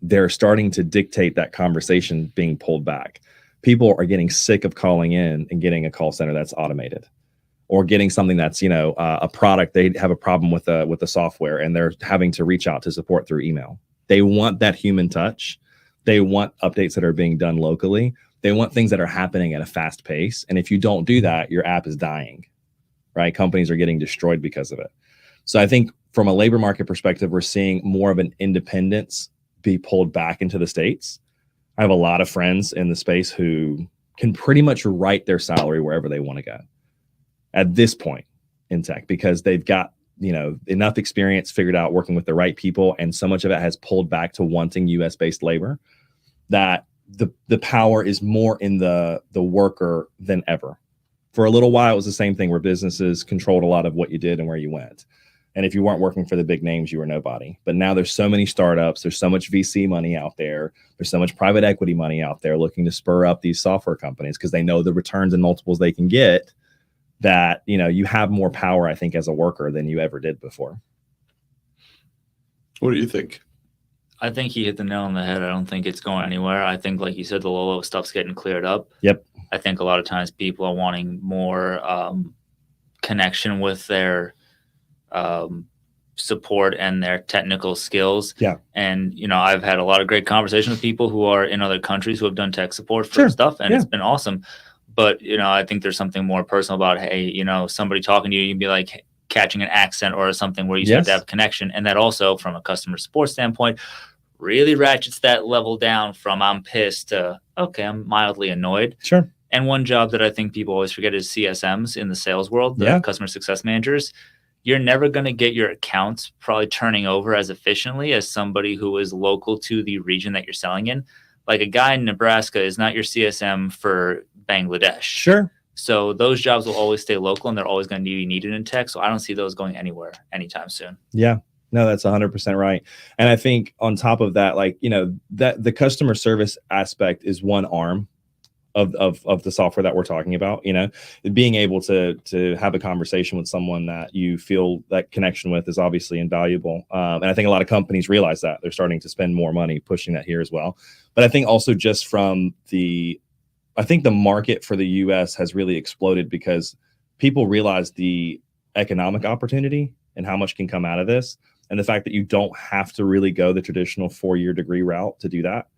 Speaker 2: they're starting to dictate that conversation being pulled back. People are getting sick of calling in and getting a call center that's automated, or getting something that's, a product. They have a problem with the software and they're having to reach out to support through email. They want that human touch. They want updates that are being done locally. They want things that are happening at a fast pace. And if you don't do that, your app is dying, right? Companies are getting destroyed because of it. So I think from a labor market perspective, we're seeing more of an independence be pulled back into the States. I have a lot of friends in the space who can pretty much write their salary wherever they want to go at this point in tech, because they've got, enough experience figured out working with the right people. And so much of it has pulled back to wanting US based labor that the power is more in the worker than ever. For a little while, it was the same thing where businesses controlled a lot of what you did and where you went. And if you weren't working for the big names, you were nobody. But now there's so many startups, there's so much VC money out there, there's so much private equity money out there looking to spur up these software companies because they know the returns and multiples they can get, that, you have more power, I think, as a worker than you ever did before.
Speaker 1: What do you think?
Speaker 3: I think he hit the nail on the head. I don't think it's going anywhere. I think, like you said, the low stuff's getting cleared up.
Speaker 2: Yep.
Speaker 3: I think a lot of times people are wanting more connection with their support and their technical skills.
Speaker 2: Yeah.
Speaker 3: And, I've had a lot of great conversations with people who are in other countries who have done tech support for stuff, and it's been awesome. But, I think there's something more personal about, hey, somebody talking to you, you'd be like catching an accent or something where you start to have connection. And that also, from a customer support standpoint, really ratchets that level down from I'm pissed to, okay, I'm mildly annoyed.
Speaker 2: Sure.
Speaker 3: And one job that I think people always forget is CSMs in the sales world, the customer success managers. You're never going to get your accounts probably turning over as efficiently as somebody who is local to the region that you're selling in. Like a guy in Nebraska is not your CSM for Bangladesh.
Speaker 2: Sure.
Speaker 3: So those jobs will always stay local and they're always going to be needed in tech. So I don't see those going anywhere anytime soon.
Speaker 2: Yeah. No, that's 100% right. And I think on top of that, that the customer service aspect is one arm of the software that we're talking about. Being able to have a conversation with someone that you feel that connection with is obviously invaluable. And I think a lot of companies realize that. They're starting to spend more money pushing that here as well. But I think also just from I think the market for the US has really exploded because people realize the economic opportunity and how much can come out of this. And the fact that you don't have to really go the traditional 4-year degree route to do that.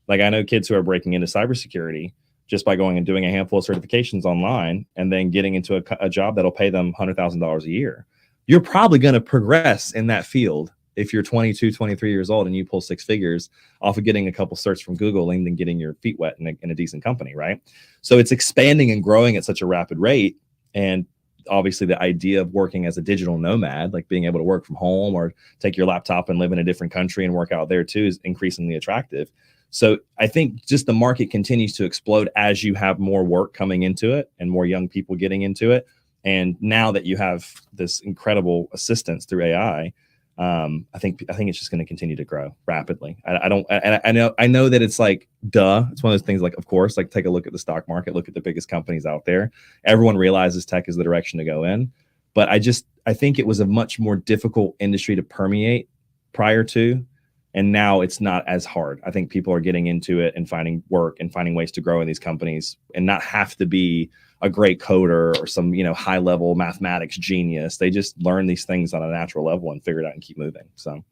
Speaker 2: Like, I know kids who are breaking into cybersecurity just by going and doing a handful of certifications online and then getting into a job that'll pay them $100,000 a year. You're probably going to progress in that field if you're 22, 23 years old and you pull 6 figures off of getting a couple certs from Google and then getting your feet wet in a decent company, right? So it's expanding and growing at such a rapid rate. And obviously the idea of working as a digital nomad, like being able to work from home or take your laptop and live in a different country and work out there too, is increasingly attractive. So I think just the market continues to explode as you have more work coming into it and more young people getting into it. And now that you have this incredible assistance through AI, I think it's just going to continue to grow rapidly. I know that it's like, duh. It's one of those things like, of course, like take a look at the stock market, look at the biggest companies out there. Everyone realizes tech is the direction to go in. But I think it was a much more difficult industry to permeate prior to. And now it's not as hard. I think people are getting into it and finding work and finding ways to grow in these companies and not have to be a great coder or some, high level mathematics genius. They just learn these things on a natural level and figure it out and keep moving. So,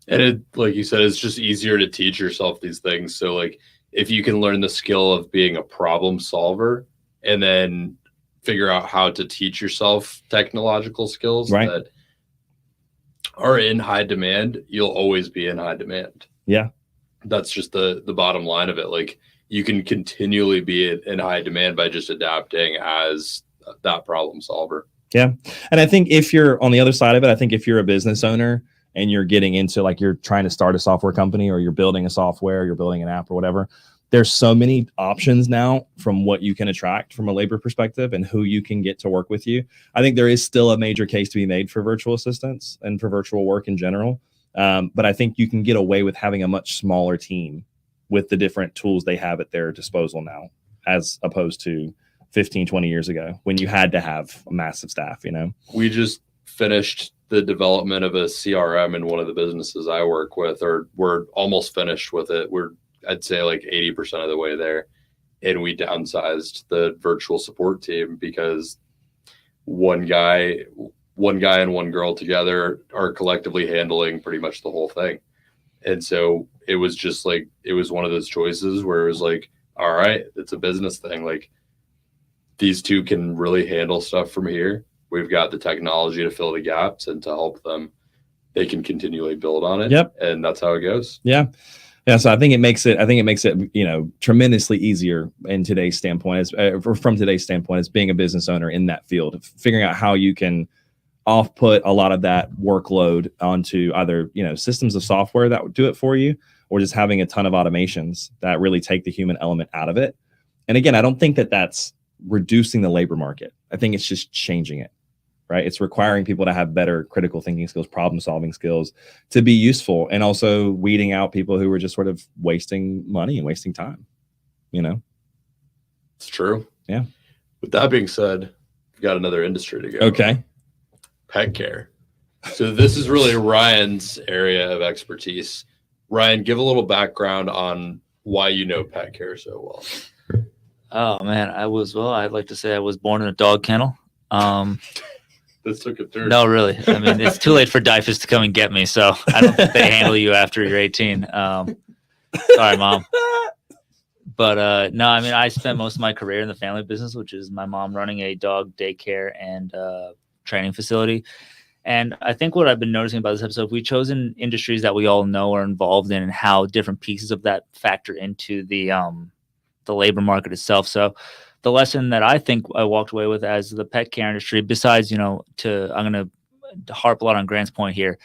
Speaker 1: and it, like you said, it's just easier to teach yourself these things. So like, if you can learn the skill of being a problem solver and then figure out how to teach yourself technological skills,
Speaker 2: right,
Speaker 1: that are in high demand, you'll always be in high demand.
Speaker 2: Yeah.
Speaker 1: That's just the bottom line of it. Like, you can continually be in high demand by just adapting as that problem solver.
Speaker 2: Yeah. And I think if you're on the other side of it, I think if you're a business owner and you're getting into, like, you're trying to start a software company, or you're building a software, you're building an app or whatever, there's so many options now from what you can attract from a labor perspective and who you can get to work with you. I think there is still a major case to be made for virtual assistants and for virtual work in general. But I think you can get away with having a much smaller team with the different tools they have at their disposal now, as opposed to 15, 20 years ago when you had to have a massive staff,
Speaker 1: We just finished the development of a CRM in one of the businesses I work with, or we're almost finished with it. I'd say like 80% of the way there. And we downsized the virtual support team because one guy and one girl together are collectively handling pretty much the whole thing. And so it was just like, it was one of those choices where it was like, all right, it's a business thing. Like, these two can really handle stuff from here. We've got the technology to fill the gaps and to help them. They can continually build on it.
Speaker 2: Yep.
Speaker 1: And that's how it goes.
Speaker 2: Yeah. Yeah. So I think it makes it, tremendously easier in today's standpoint, from today's standpoint, as being a business owner in that field, figuring out how you can off-put a lot of that workload onto either, systems of software that would do it for you, or just having a ton of automations that really take the human element out of it. And again, I don't think that that's reducing the labor market. I think it's just changing it, right? It's requiring people to have better critical thinking skills, problem solving skills to be useful, and also weeding out people who are just sort of wasting money and wasting time,
Speaker 1: It's true.
Speaker 2: Yeah.
Speaker 1: With that being said, we've got another industry to go.
Speaker 2: Okay.
Speaker 1: Pet care. So this is really Ryan's area of expertise. Ryan, give a little background on why you know pet care so well.
Speaker 3: Oh man, I'd like to say I was born in a dog kennel.
Speaker 1: This took a turn.
Speaker 3: No, really. I mean, it's too late for DIFUS to come and get me, so I don't think they handle you after you're 18. Sorry, Mom. But no, I mean, I spent most of my career in the family business, which is my mom running a dog daycare and training facility. And I think what I've been noticing about this episode, we've chosen industries that we all know are involved in, and how different pieces of that factor into the labor market itself. So the lesson that I think I walked away with as the pet care industry, besides, I'm going to harp a lot on Grant's point here.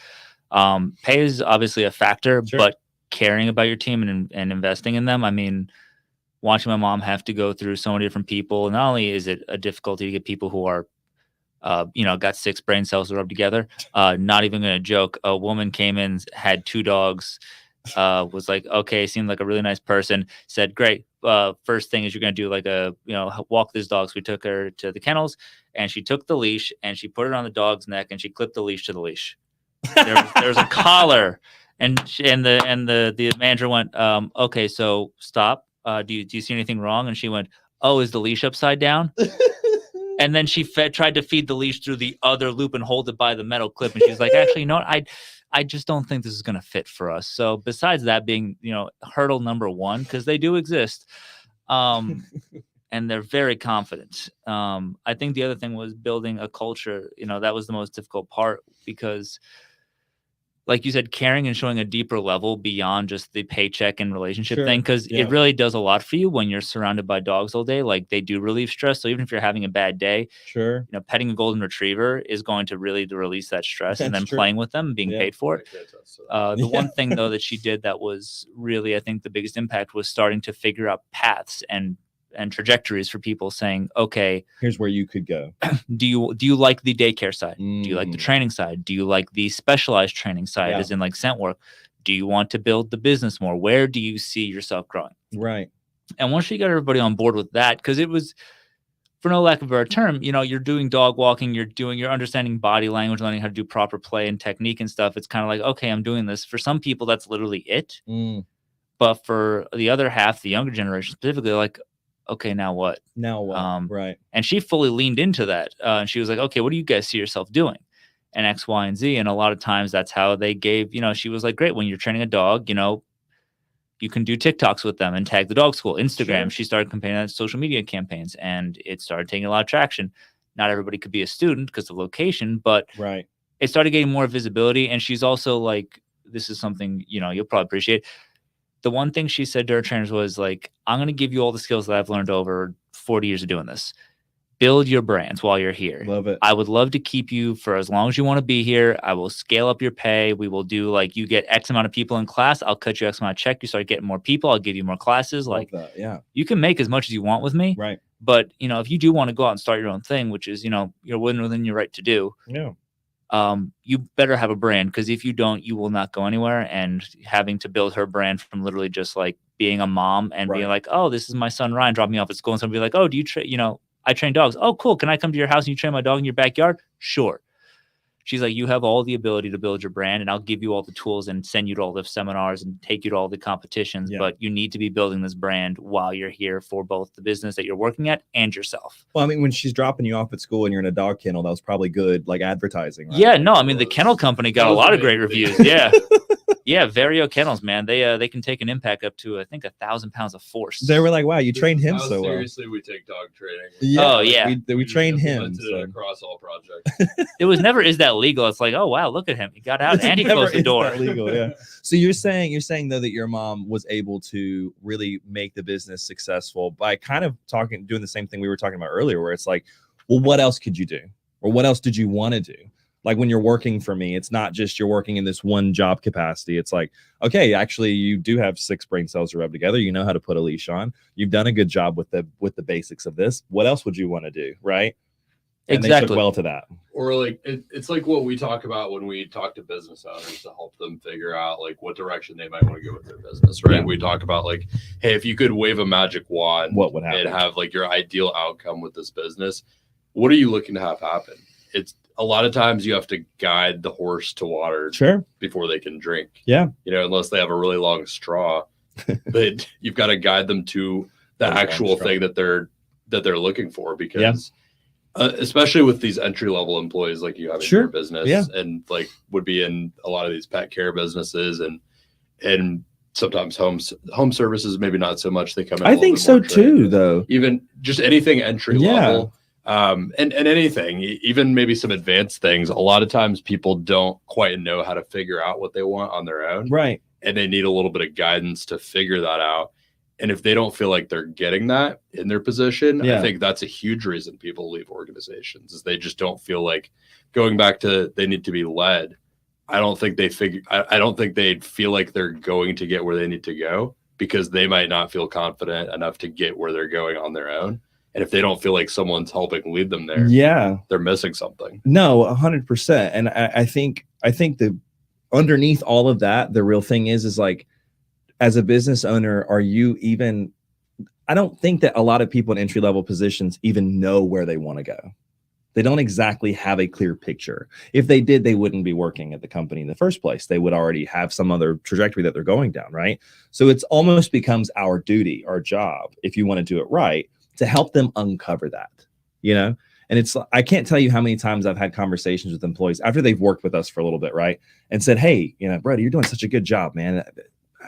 Speaker 3: Pay is obviously a factor,
Speaker 2: Sure.
Speaker 3: But caring about your team and investing in them. I mean, watching my mom have to go through so many different people, not only is it a difficulty to get people who are, got 6 brain cells to rub together. Not even going to joke. A woman came in, had 2 dogs, was like, okay, seemed like a really nice person, said, great. First thing is you're going to do like walk this dog. So we took her to the kennels, and she took the leash and she put it on the dog's neck, and she clipped the leash to the leash. There's a collar, and the manager went, okay, so stop. Do you see anything wrong? And she went, oh, is the leash upside down? And then she tried to feed the leash through the other loop and hold it by the metal clip. And she's like, actually, I just don't think this is going to fit for us. So besides that being, hurdle number 1, because they do exist, and they're very confident. I think the other thing was building a culture. That was the most difficult part, because like you said, caring and showing a deeper level beyond just the paycheck and relationship thing, because it really does a lot for you when you're surrounded by dogs all day. Like, they do relieve stress. So even if you're having a bad day,
Speaker 2: Sure,
Speaker 3: petting a golden retriever is going to really release that stress. And then playing with them and being paid for it. The one thing though that she did that was really, I think, the biggest impact was starting to figure out paths and trajectories for people, saying, okay,
Speaker 2: here's where you could go.
Speaker 3: Do you like the daycare side? Do you like the training side? Do you like the specialized training side, as in like scent work? Do you want to build the business more? Where do you see yourself growing?
Speaker 2: Right.
Speaker 3: And once you got everybody on board with that, because it was, for no lack of a better term, you're doing dog walking, you're understanding body language, learning how to do proper play and technique and stuff. It's kind of like, okay, I'm doing this. For some people, that's literally it. But for the other half, the younger generation specifically, like, okay, now what?
Speaker 2: Right.
Speaker 3: And she fully leaned into that. And she was like, okay, what do you guys see yourself doing? And X, Y, and Z. And a lot of times that's how they gave, she was like, great, when you're training a dog, you can do TikToks with them and tag the dog school. Instagram, She started campaigning on social media campaigns, and it started taking a lot of traction. Not everybody could be a student because of location, but
Speaker 2: right.
Speaker 3: it started getting more visibility. And she's also like, this is something, you'll probably appreciate. The one thing she said to her trainers was like, I'm going to give you all the skills that I've learned over 40 years of doing this. Build your brands while you're here.
Speaker 2: Love it.
Speaker 3: I would love to keep you for as long as you want to be here. I will scale up your pay. We will do like, you get X amount of people in class. I'll cut you X amount of check. You start getting more people. I'll give you more classes.
Speaker 2: Love
Speaker 3: Like
Speaker 2: that. Yeah.
Speaker 3: You can make as much as you want with me.
Speaker 2: Right.
Speaker 3: But, if you do want to go out and start your own thing, which is, you're within your right to do.
Speaker 2: Yeah.
Speaker 3: You better have a brand, because if you don't, you will not go anywhere. And having to build her brand from literally just like being a mom and being like, oh, this is my son Ryan, drop me off at school, and somebody be like, oh, do you I train dogs. Oh, cool. Can I come to your house and you train my dog in your backyard? Sure. She's like, you have all the ability to build your brand, and I'll give you all the tools and send you to all the seminars and take you to all the competitions.
Speaker 2: Yeah.
Speaker 3: But you need to be building this brand while you're here for both the business that you're working at and yourself.
Speaker 2: Well, I mean, when she's dropping you off at school and you're in a dog kennel, that was probably good, like advertising. Right?
Speaker 3: Yeah, no, I mean, the kennel company got a lot of great reviews. Yeah. Yeah, Vario Kennels, man. They can take an impact up to, I think, 1,000 pounds of force.
Speaker 2: They were like, wow, you trained him so well.
Speaker 1: Seriously, we take dog training.
Speaker 2: Yeah.
Speaker 3: Oh, yeah.
Speaker 2: We trained him.
Speaker 1: Implemented it across all projects.
Speaker 3: It was never, is that legal? It's like, oh, wow, look at him. He got out and he closed the door.
Speaker 2: Legal, yeah. So you're saying though that your mom was able to really make the business successful by kind of doing the same thing we were talking about earlier, where it's like, well, what else could you do? Or what else did you want to do? Like when you're working for me, it's not just you're working in this one job capacity. It's like, okay, actually you do have 6 brain cells to rub together. You know how to put a leash on. You've done a good job with the basics of this. What else would you want to do? Right. And
Speaker 3: exactly.
Speaker 2: They took well to that.
Speaker 1: Or like it's like what we talk about when we talk to business owners to help them figure out like what direction they might want to go with their business, right?
Speaker 2: Yeah.
Speaker 1: We talk about like, hey, if you could wave a magic wand,
Speaker 2: what would happen?
Speaker 1: And have like your ideal outcome with this business, what are you looking to have happen? It's a lot of times you have to guide the horse to water before they can drink.
Speaker 2: Yeah.
Speaker 1: Unless they have a really long straw, but you've got to guide them to the actual thing that they're looking for, because especially with these entry-level employees like you have in your business and like would be in a lot of these pet care businesses and sometimes home services, maybe not so much. They come in.
Speaker 2: I think so too, though.
Speaker 1: Even just anything entry level. And anything, even maybe some advanced things, a lot of times people don't quite know how to figure out what they want on their own.
Speaker 2: Right.
Speaker 1: And they need a little bit of guidance to figure that out. And if they don't feel like they're getting that in their position, I think that's a huge reason people leave organizations, is they just don't feel like, going back to they need to be led. I don't think they'd feel like they're going to get where they need to go, because they might not feel confident enough to get where they're going on their own. And if they don't feel like someone's helping lead them there, they're missing something.
Speaker 2: No, 100%. And I think the underneath all of that, the real thing is like, as a business owner, are you even? I don't think that a lot of people in entry level positions even know where they want to go. They don't exactly have a clear picture. If they did, they wouldn't be working at the company in the first place. They would already have some other trajectory that they're going down, right? So it's almost becomes our duty, our job, if you want to do it right, to help them uncover that, And it's, I can't tell you how many times I've had conversations with employees after they've worked with us for a little bit, right? And said, hey, Brody, you're doing such a good job, man.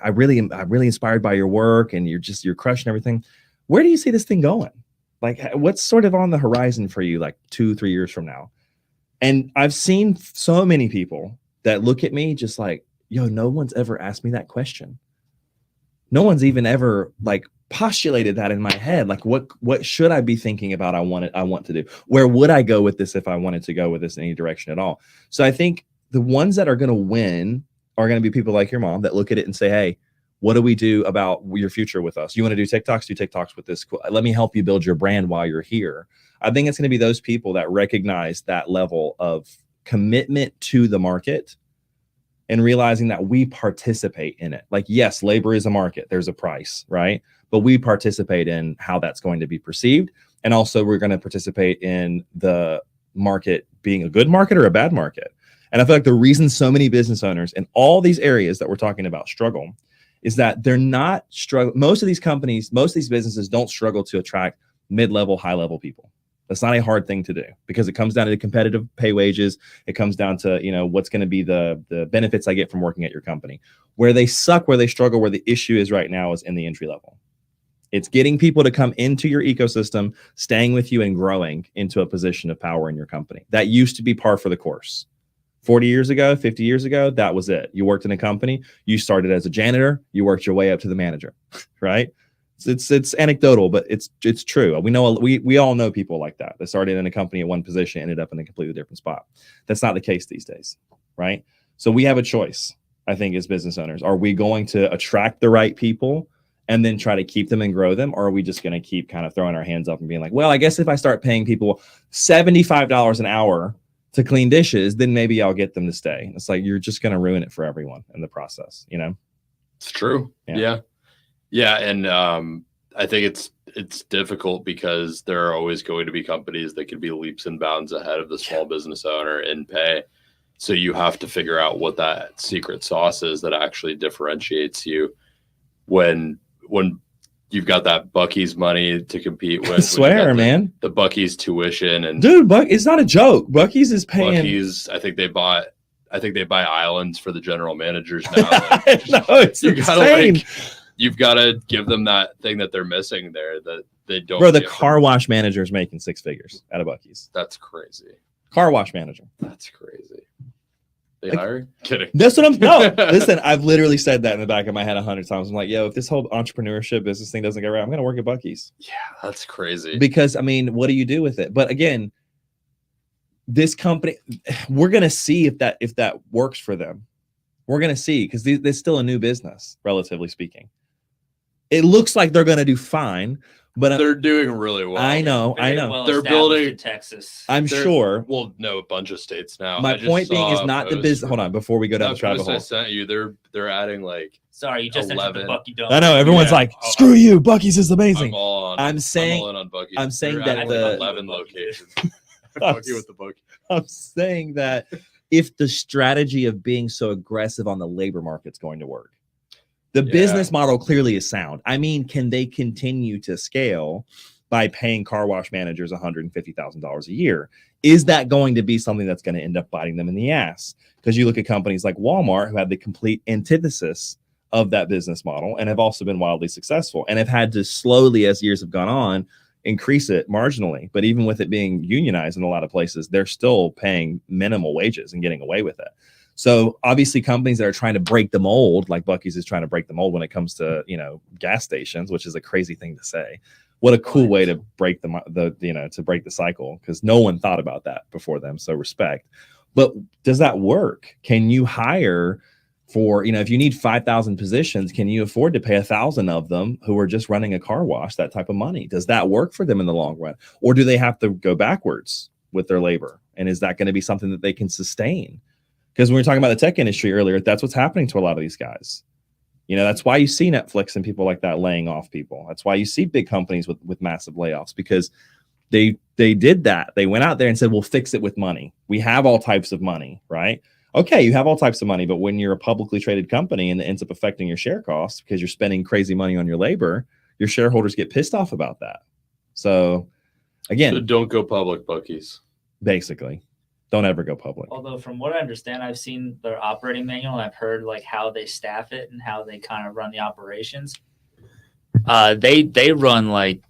Speaker 2: I'm really inspired by your work, and you're crushing everything. Where do you see this thing going? Like, what's sort of on the horizon for you, like 2-3 years from now? And I've seen so many people that look at me just like, yo, no one's ever asked me that question. No one's even ever like postulated that in my head. Like, what should I be thinking about? I want to do. Where would I go with this if I wanted to go with this in any direction at all? So I think the ones that are going to win are going to be people like your mom that look at it and say, hey, what do we do about your future with us? You want to do TikToks? Do TikToks with this. Cool. Let me help you build your brand while you're here. I think it's going to be those people that recognize that level of commitment to the market and realizing that we participate in it. Like, yes, labor is a market. There's a price, right? But we participate in how that's going to be perceived. And also we're going to participate in the market being a good market or a bad market. And I feel like the reason so many business owners in all these areas that we're talking about struggle is that they're not struggling. Most of these companies, most of these businesses don't struggle to attract mid-level, high-level people. That's not a hard thing to do, because it comes down to the competitive pay wages. It comes down to, what's going to be the benefits I get from working at your company. Where they suck, where they struggle, where the issue is right now is in the entry level. It's getting people to come into your ecosystem, staying with you and growing into a position of power in your company. That used to be par for the course. 40 years ago, 50 years ago, that was it. You worked in a company, you started as a janitor, you worked your way up to the manager, right? It's anecdotal, but it's true. We all know people like that. They started in a company at one position, ended up in a completely different spot. That's not the case these days, right? So we have a choice, I think, as business owners. Are we going to attract the right people and then try to keep them and grow them? Or are we just going to keep kind of throwing our hands up and being like, well, I guess if I start paying people $75 an hour to clean dishes, then maybe I'll get them to stay. It's like, you're just going to ruin it for everyone in the process, you know?
Speaker 1: It's true. Yeah. And I think it's difficult because there are always going to be companies that could be leaps and bounds ahead of the small business owner in pay. So you have to figure out what that secret sauce is that actually differentiates you when you've got that Buc-ee's money to compete with.
Speaker 2: I swear, man.
Speaker 1: The Buc-ee's tuition and
Speaker 2: dude, it's not a joke. Buc-ee's is paying.
Speaker 1: Buc-ee's, I think they buy islands for the general managers now. Like,
Speaker 2: no, it's insane.
Speaker 1: You've got to give them that thing that they're missing there that they don't.
Speaker 2: Bro, the car wash manager is making 6 figures at a Buc-ee's.
Speaker 1: That's crazy.
Speaker 2: Car wash manager.
Speaker 1: That's crazy. They hire? Kidding.
Speaker 2: That's what I'm. No, listen, I've literally said that in the back of my head 100 times. I'm like, yo, if this whole entrepreneurship business thing doesn't get right, I'm going to work at Buc-ee's.
Speaker 1: Yeah, that's crazy.
Speaker 2: Because, I mean, what do you do with it? But again, this company, we're going to see if that works for them. We're going to see, because there's still a new business, relatively speaking. It looks like they're going to do fine, but
Speaker 1: they're doing really well.
Speaker 2: I know.
Speaker 3: Well
Speaker 1: they're building
Speaker 3: in Texas.
Speaker 2: I'm sure.
Speaker 1: Well, no, a bunch of states now.
Speaker 2: My point being is not the business. Hold on, before we go down the rabbit hole.
Speaker 1: I sent you. They're adding like.
Speaker 3: Sorry, you just 11. Entered the Buc-ee Dome.
Speaker 2: I know everyone's like, screw you, Buc-ee's is amazing.
Speaker 1: I'm saying on Buc-ee's.
Speaker 2: I'm saying that
Speaker 1: the 11 locations. Buc-ee with the Buc-ee.
Speaker 2: I'm saying that if the strategy of being so aggressive on the labor market's going to work. The business model clearly is sound. I mean, can they continue to scale by paying car wash managers $150,000 a year? Is that going to be something that's going to end up biting them in the ass? Because you look at companies like Walmart, who have the complete antithesis of that business model and have also been wildly successful and have had to slowly, as years have gone on, increase it marginally. But even with it being unionized in a lot of places, they're still paying minimal wages and getting away with it. So obviously companies that are trying to break the mold, like Buc-ee's is trying to break the mold when it comes to, gas stations, which is a crazy thing to say. What a cool way to break to break the cycle, because no one thought about that before them. So respect. But does that work? Can you hire for, if you need 5,000 positions, can you afford to pay 1,000 of them who are just running a car wash, that type of money? Does that work for them in the long run? Or do they have to go backwards with their labor? And is that going to be something that they can sustain? Because when we were talking about the tech industry earlier, that's what's happening to a lot of these guys. That's why you see Netflix and people like that laying off people. That's why you see big companies with massive layoffs, because they did that. They went out there and said, we'll fix it with money. We have all types of money, right? Okay, you have all types of money, but when you're a publicly traded company and it ends up affecting your share costs because you're spending crazy money on your labor, your shareholders get pissed off about that. So again,
Speaker 1: so don't go public, Buc-ee's.
Speaker 2: Basically. Don't ever go public.
Speaker 3: Although from what I understand, I've seen their operating manual and I've heard like how they staff it and how they kind of run the operations. They run like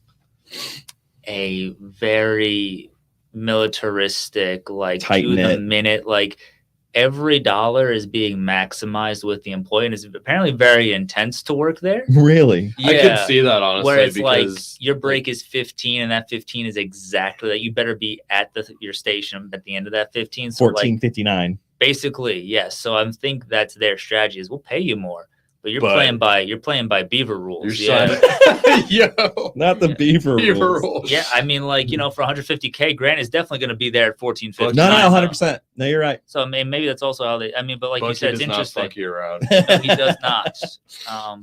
Speaker 3: a very militaristic, like to the minute, like every dollar is being maximized with the employee, and it's apparently very intense to work there.
Speaker 2: Really?
Speaker 1: Yeah. I could see that, honestly.
Speaker 3: Where it's like your break is 15 and that 15 is exactly that. You better be at your station at the end of that 15. So
Speaker 2: 14:59.
Speaker 3: Like, basically, yes. So I think that's their strategy is we'll pay you more. But you're playing by beaver rules.
Speaker 1: Yo,
Speaker 2: not the beaver rules.
Speaker 3: Yeah, I mean, like, for 150K, Grant is definitely going to be there at 14.50.
Speaker 2: No, 100%. No, you're right.
Speaker 3: So maybe that's also how they. I mean, but like
Speaker 1: Buc-ee
Speaker 3: you said, it's interesting.
Speaker 1: Not fuck you around.
Speaker 3: No, he does not.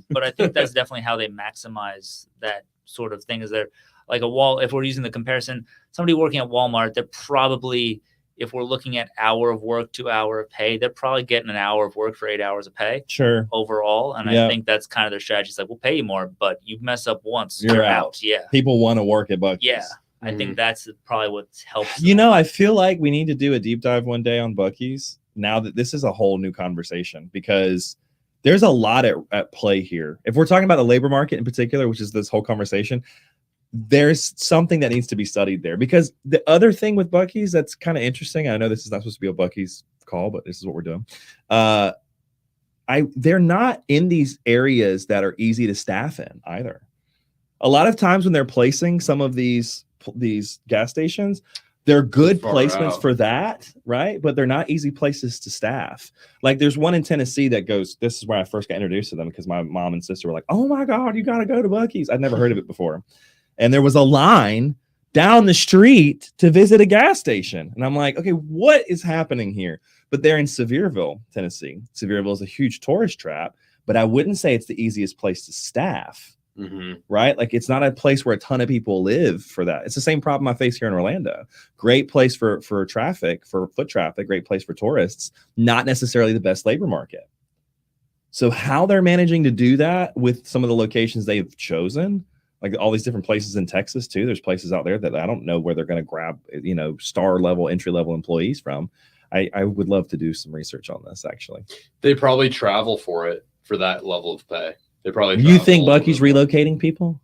Speaker 3: But I think that's definitely how they maximize that sort of thing. Is there like if we're using the comparison, somebody working at Walmart, they're probably, if we're looking at hour of work to hour of pay, they're probably getting an hour of work for 8 hours of pay.
Speaker 2: Sure.
Speaker 3: Overall. And I think that's kind of their strategy. It's like, we'll pay you more, but you mess up once,
Speaker 2: you're out.
Speaker 3: Yeah.
Speaker 2: People want to work at Buc-ee's.
Speaker 3: Yeah. I think that's probably what helps them.
Speaker 2: I feel like we need to do a deep dive one day on Buc-ee's now that this is a whole new conversation, because there's a lot at play here. If we're talking about the labor market in particular, which is this whole conversation, there's something that needs to be studied there, because the other thing with Buc-ee's that's kind of interesting. I know this is not supposed to be a Buc-ee's call, but this is what we're doing. They're not in these areas that are easy to staff in either. A lot of times when they're placing some of these gas stations, they're good placements for that, right? But they're not easy places to staff. Like there's one in Tennessee that goes, this is where I first got introduced to them because my mom and sister were like, oh my God, you got to go to Buc-ee's. I'd never heard of it before. And there was a line down the street to visit a gas station. And I'm like, okay, what is happening here? But they're in Sevierville, Tennessee. Sevierville is a huge tourist trap, but I wouldn't say it's the easiest place to staff.
Speaker 1: Mm-hmm.
Speaker 2: Right? Like it's not a place where a ton of people live for that. It's the same problem I face here in Orlando. Great place for traffic, for foot traffic, great place for tourists, not necessarily the best labor market. So how they're managing to do that with some of the locations they've chosen, like all these different places in Texas too. There's places out there that I don't know where they're going to grab, star level, entry level employees from. I would love to do some research on this actually.
Speaker 1: They probably travel for that level of pay. They probably.
Speaker 2: You think Buc-ee's relocating people?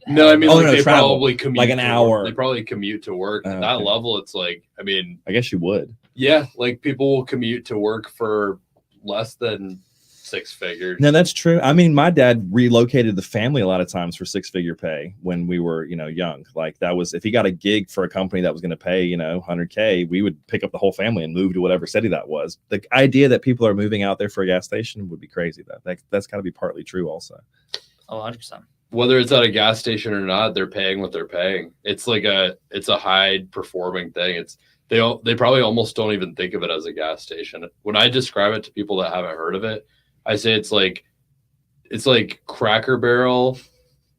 Speaker 1: No, I mean, they
Speaker 2: travel,
Speaker 1: probably commute
Speaker 2: like an hour.
Speaker 1: They probably commute to work. At that level, it's like, I mean,
Speaker 2: I guess you would.
Speaker 1: Yeah, like people will commute to work for less than 6 figures.
Speaker 2: No, that's true. I mean, my dad relocated the family a lot of times for 6-figure pay when we were, young. Like that was, if he got a gig for a company that was going to pay, $100K, we would pick up the whole family and move to whatever city that was. The idea that people are moving out there for a gas station would be crazy. That's got to be partly true also.
Speaker 3: Oh, 100%.
Speaker 1: Whether it's at a gas station or not, they're paying what they're paying. It's like it's a high performing thing. They probably almost don't even think of it as a gas station. When I describe it to people that haven't heard of it, I say it's like Cracker Barrel,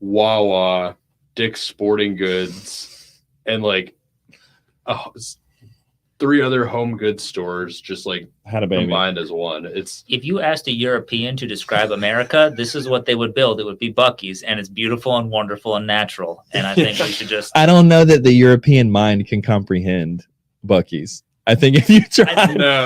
Speaker 1: Wawa, Dick's Sporting Goods, and like 3 other home goods stores just like
Speaker 2: had a baby
Speaker 1: combined as one. It's
Speaker 3: if you asked a European to describe America, this is what they would build. It would be Buc-ee's, and it's beautiful and wonderful and natural. And I think we should just.
Speaker 2: I don't know that the European mind can comprehend Buc-ee's. I think if you try,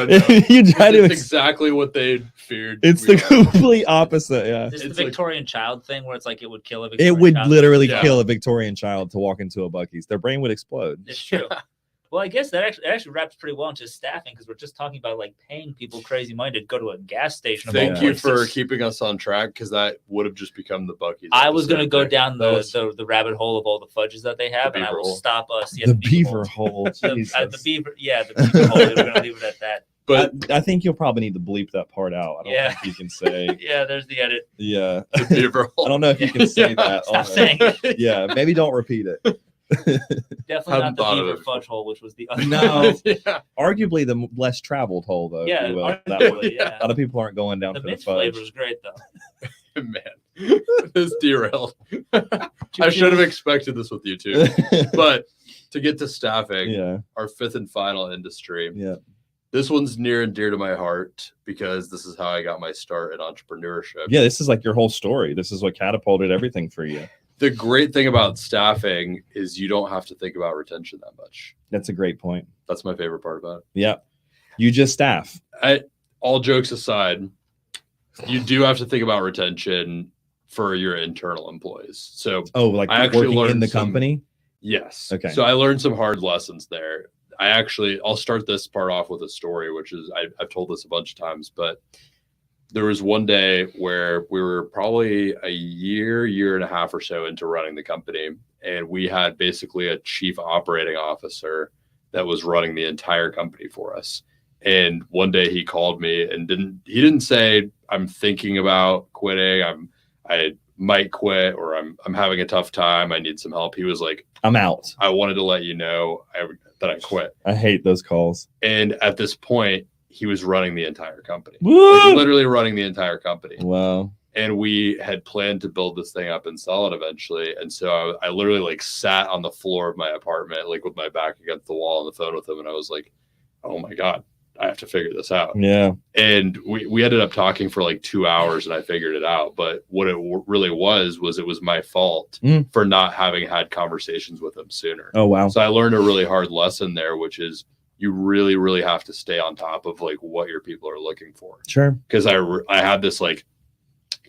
Speaker 1: if
Speaker 2: you try to,
Speaker 1: it's exactly what they feared.
Speaker 2: It's the complete opposite. Yeah,
Speaker 3: it's the Victorian child thing where it's like it would kill a
Speaker 2: Victorian. It would literally kill a Victorian child to walk into a Buc-ee's. Their brain would explode.
Speaker 3: It's true. Well, I guess that actually wraps pretty well into staffing because we're just talking about like paying people crazy money to go to a gas station.
Speaker 1: Thank you for keeping us on track because that would have just become the Buc-ee's.
Speaker 3: I was going to go down the rabbit hole of all the fudges that they have, and I will stop us.
Speaker 2: The beaver hole.
Speaker 3: The beaver, the beaver hole. We're going to leave it at that.
Speaker 2: But I think you'll probably need to bleep that part out. I don't think you can say.
Speaker 3: Yeah, there's the edit.
Speaker 2: Yeah.
Speaker 1: The beaver hole.
Speaker 2: I don't know if you can say that.
Speaker 3: Stop saying it.
Speaker 2: Yeah, maybe don't repeat it.
Speaker 3: Definitely not the beaver fudge hole, which was the other.
Speaker 2: No, arguably the less traveled hole though.
Speaker 3: Yeah,
Speaker 2: a lot of people aren't going down
Speaker 3: the
Speaker 2: for the
Speaker 3: mint
Speaker 2: fudge.
Speaker 3: flavor is great though.
Speaker 1: Man, this derailed. I should have expected this with you too. But to get to staffing, our 5th and final industry.
Speaker 2: Yeah.
Speaker 1: This one's near and dear to my heart because this is how I got my start in entrepreneurship.
Speaker 2: Yeah, this is like your whole story. This is what catapulted everything for you.
Speaker 1: The great thing about staffing is you don't have to think about retention that much.
Speaker 2: That's a great point.
Speaker 1: That's my favorite part about it.
Speaker 2: Yeah. You just staff.
Speaker 1: All jokes aside, you do have to think about retention for your internal employees. So,
Speaker 2: like I actually working in the company?
Speaker 1: Yes.
Speaker 2: Okay.
Speaker 1: So I learned some hard lessons there. I'll start this part off with a story, which is I've told this a bunch of times, but there was one day where we were probably a year and a half or so into running the company, and we had basically a chief operating officer that was running the entire company for us. And one day he called me and he didn't say, I'm thinking about quitting. I might quit, or I'm having a tough time. I need some help. He was like,
Speaker 2: I'm out.
Speaker 1: I wanted to let you know that I quit.
Speaker 2: I hate those calls.
Speaker 1: And at this point, he was running the entire company,
Speaker 2: like
Speaker 1: literally running the entire company.
Speaker 2: Wow.
Speaker 1: And we had planned to build this thing up and sell it eventually. And so I literally like sat on the floor of my apartment, like with my back against the wall on the phone with him. And I was like, oh my God, I have to figure this out.
Speaker 2: Yeah.
Speaker 1: And we ended up talking for like 2 hours and I figured it out. But what it really was it was my fault for not having had conversations with him sooner.
Speaker 2: Oh, wow.
Speaker 1: So I learned a really hard lesson there, which is you really, really have to stay on top of like what your people are looking for.
Speaker 2: Sure.
Speaker 1: Because I had this like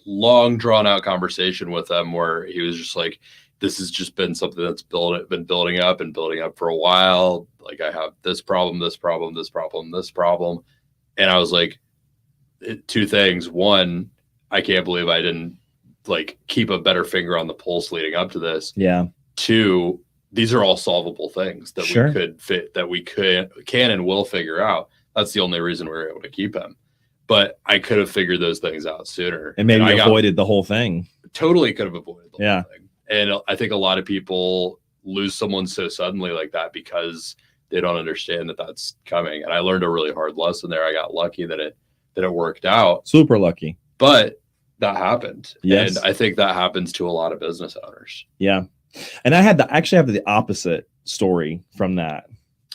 Speaker 1: long drawn out conversation with them where he was just like, this has just been something that's been building up for a while. Like I have this problem, this problem, this problem, this problem. And I was like, two things. One, I can't believe I didn't like keep a better finger on the pulse leading up to this.
Speaker 2: Yeah.
Speaker 1: Two, these are all solvable things that
Speaker 2: Sure.
Speaker 1: we could fit, that we can and will figure out. That's the only reason we were able to keep him. But I could have figured those things out sooner.
Speaker 2: And maybe
Speaker 1: I
Speaker 2: avoided the whole thing.
Speaker 1: Totally could have avoided the
Speaker 2: Yeah.
Speaker 1: whole thing. And I think a lot of people lose someone so suddenly like that because they don't understand that that's coming. And I learned a really hard lesson there. I got lucky that it worked out,
Speaker 2: Super lucky.
Speaker 1: but that happened.
Speaker 2: Yes.
Speaker 1: And I think that happens to a lot of business owners.
Speaker 2: Yeah. And I actually have the opposite story from that.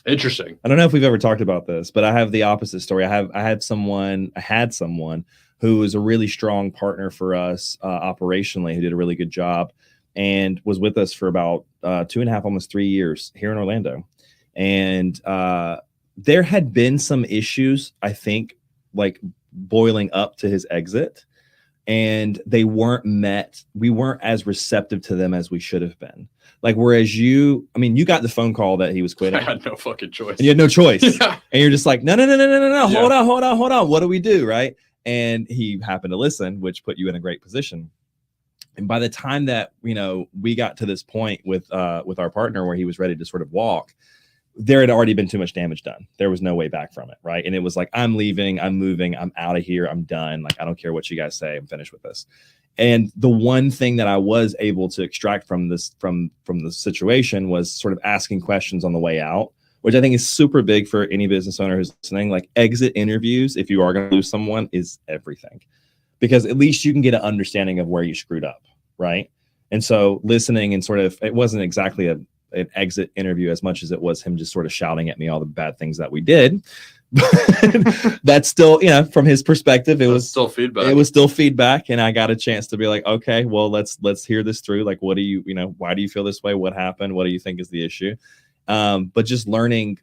Speaker 1: Interesting.
Speaker 2: I don't know if we've ever talked about this, but I have the opposite story. I had someone who was a really strong partner for us operationally, who did a really good job and was with us for about 2.5, almost 3 years here in Orlando. And there had been some issues, I think, like boiling up to his exit, and they weren't met. We weren't as receptive to them as we should have been. Like, whereas you got the phone call that he was quitting.
Speaker 1: I had no fucking choice.
Speaker 2: And you had no choice.
Speaker 1: Yeah.
Speaker 2: And you're just like, no.
Speaker 1: Yeah.
Speaker 2: Hold on. What do we do? Right. And he happened to listen, which put you in a great position. And by the time that, we got to this point with our partner where he was ready to sort of walk, there had already been too much damage done. There was no way back from it. Right. And it was like, I'm leaving, I'm moving, I'm out of here. I'm done. Like, I don't care what you guys say. I'm finished with this. And the one thing that I was able to extract from this, from the situation, was sort of asking questions on the way out, which I think is super big for any business owner who's listening. Like, exit interviews, if you are going to lose someone, is everything, because at least you can get an understanding of where you screwed up. Right. And so listening, and sort of, it wasn't exactly an exit interview as much as it was him just sort of shouting at me all the bad things that we did. That's still, from his perspective, it was
Speaker 1: still feedback.
Speaker 2: It was still feedback, and I got a chance to be like, okay, well, let's hear this through. Like, what do you, why do you feel this way? What happened? What do you think is the issue? But just learning,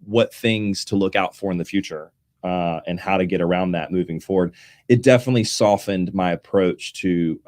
Speaker 2: what things to look out for in the future, and how to get around that moving forward. It definitely softened my approach to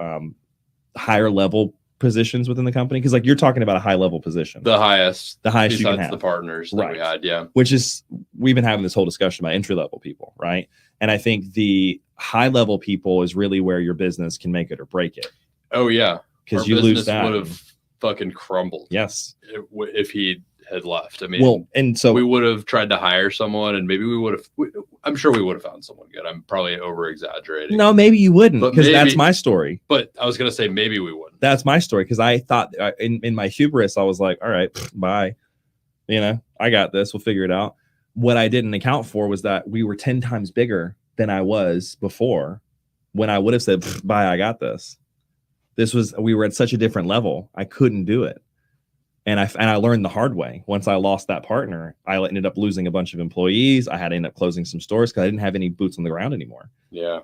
Speaker 2: higher level positions within the company, because like you're talking about a high level position,
Speaker 1: the highest you can
Speaker 2: have,
Speaker 1: the partners that we had, yeah,
Speaker 2: which is, we've been having this whole discussion about entry level people, right? And I think the high level people is really where your business can make it or break it.
Speaker 1: Oh yeah,
Speaker 2: because you lose that,
Speaker 1: would have fucking crumbled.
Speaker 2: Yes,
Speaker 1: if he had left. I mean,
Speaker 2: well, and so
Speaker 1: we would have tried to hire someone, and maybe we would have. I'm sure we would have found someone good. I'm probably over exaggerating.
Speaker 2: No, maybe you wouldn't,
Speaker 1: But
Speaker 2: because that's
Speaker 1: maybe-
Speaker 2: my story.
Speaker 1: But I was gonna say maybe we wouldn't.
Speaker 2: That's my story, because I thought in my hubris, I was like, all right, bye. I got this. We'll figure it out. What I didn't account for was that we were 10 times bigger than I was before, when I would have said, bye, I got this. We were at such a different level. I couldn't do it. And I learned the hard way. Once I lost that partner, I ended up losing a bunch of employees. I had to end up closing some stores because I didn't have any boots on the ground anymore.
Speaker 1: Yeah.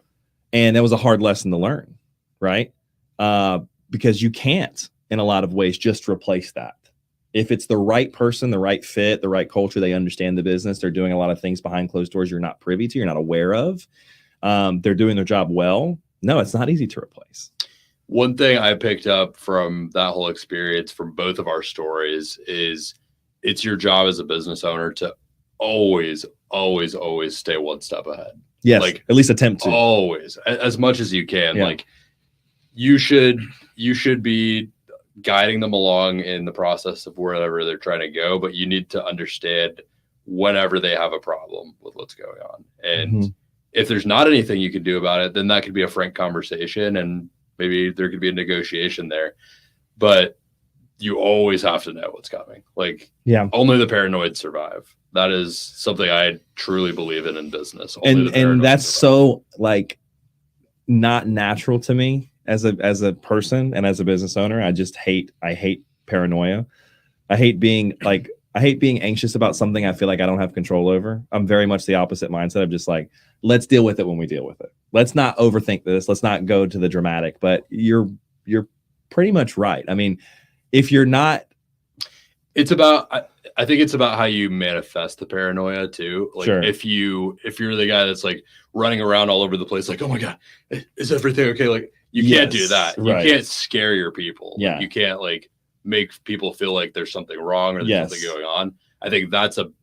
Speaker 2: And that was a hard lesson to learn, right? Because you can't, in a lot of ways, just replace that. If it's the right person, the right fit, the right culture, they understand the business, they're doing a lot of things behind closed doors you're not privy to, you're not aware of, they're doing their job well. No, it's not easy to replace.
Speaker 1: One thing I picked up from that whole experience, from both of our stories, is it's your job as a business owner to always, always, always stay one step ahead.
Speaker 2: Yes,
Speaker 1: Like,
Speaker 2: at least attempt to.
Speaker 1: Always, as much as you can.
Speaker 2: Yeah.
Speaker 1: Like, you should be guiding them along in the process of wherever they're trying to go, but you need to understand whenever they have a problem with what's going on. And if there's not anything you can do about it, then that could be a frank conversation, and maybe there could be a negotiation there. But you always have to know what's coming. Like,
Speaker 2: Yeah.
Speaker 1: only the paranoid survive. That is something I truly believe in business. Only the
Speaker 2: And
Speaker 1: paranoid
Speaker 2: that's
Speaker 1: survive.
Speaker 2: so, like, not natural to me as a person and as a business owner. I hate paranoia. I hate being anxious about something I feel like I don't have control over. I'm very much the opposite mindset of just like, let's deal with it when we deal with it. Let's not overthink this. Let's not go to the dramatic. But you're pretty much right. I mean, if you're not,
Speaker 1: it's about, I think it's about how you manifest the paranoia too. Like,
Speaker 2: Sure.
Speaker 1: if you're the guy that's like running around all over the place, like, oh my God, is everything okay? Like, You can't do that. You
Speaker 2: right.
Speaker 1: can't scare your people.
Speaker 2: Yeah.
Speaker 1: You can't like make people feel like there's something wrong or there's something going on. I think that's an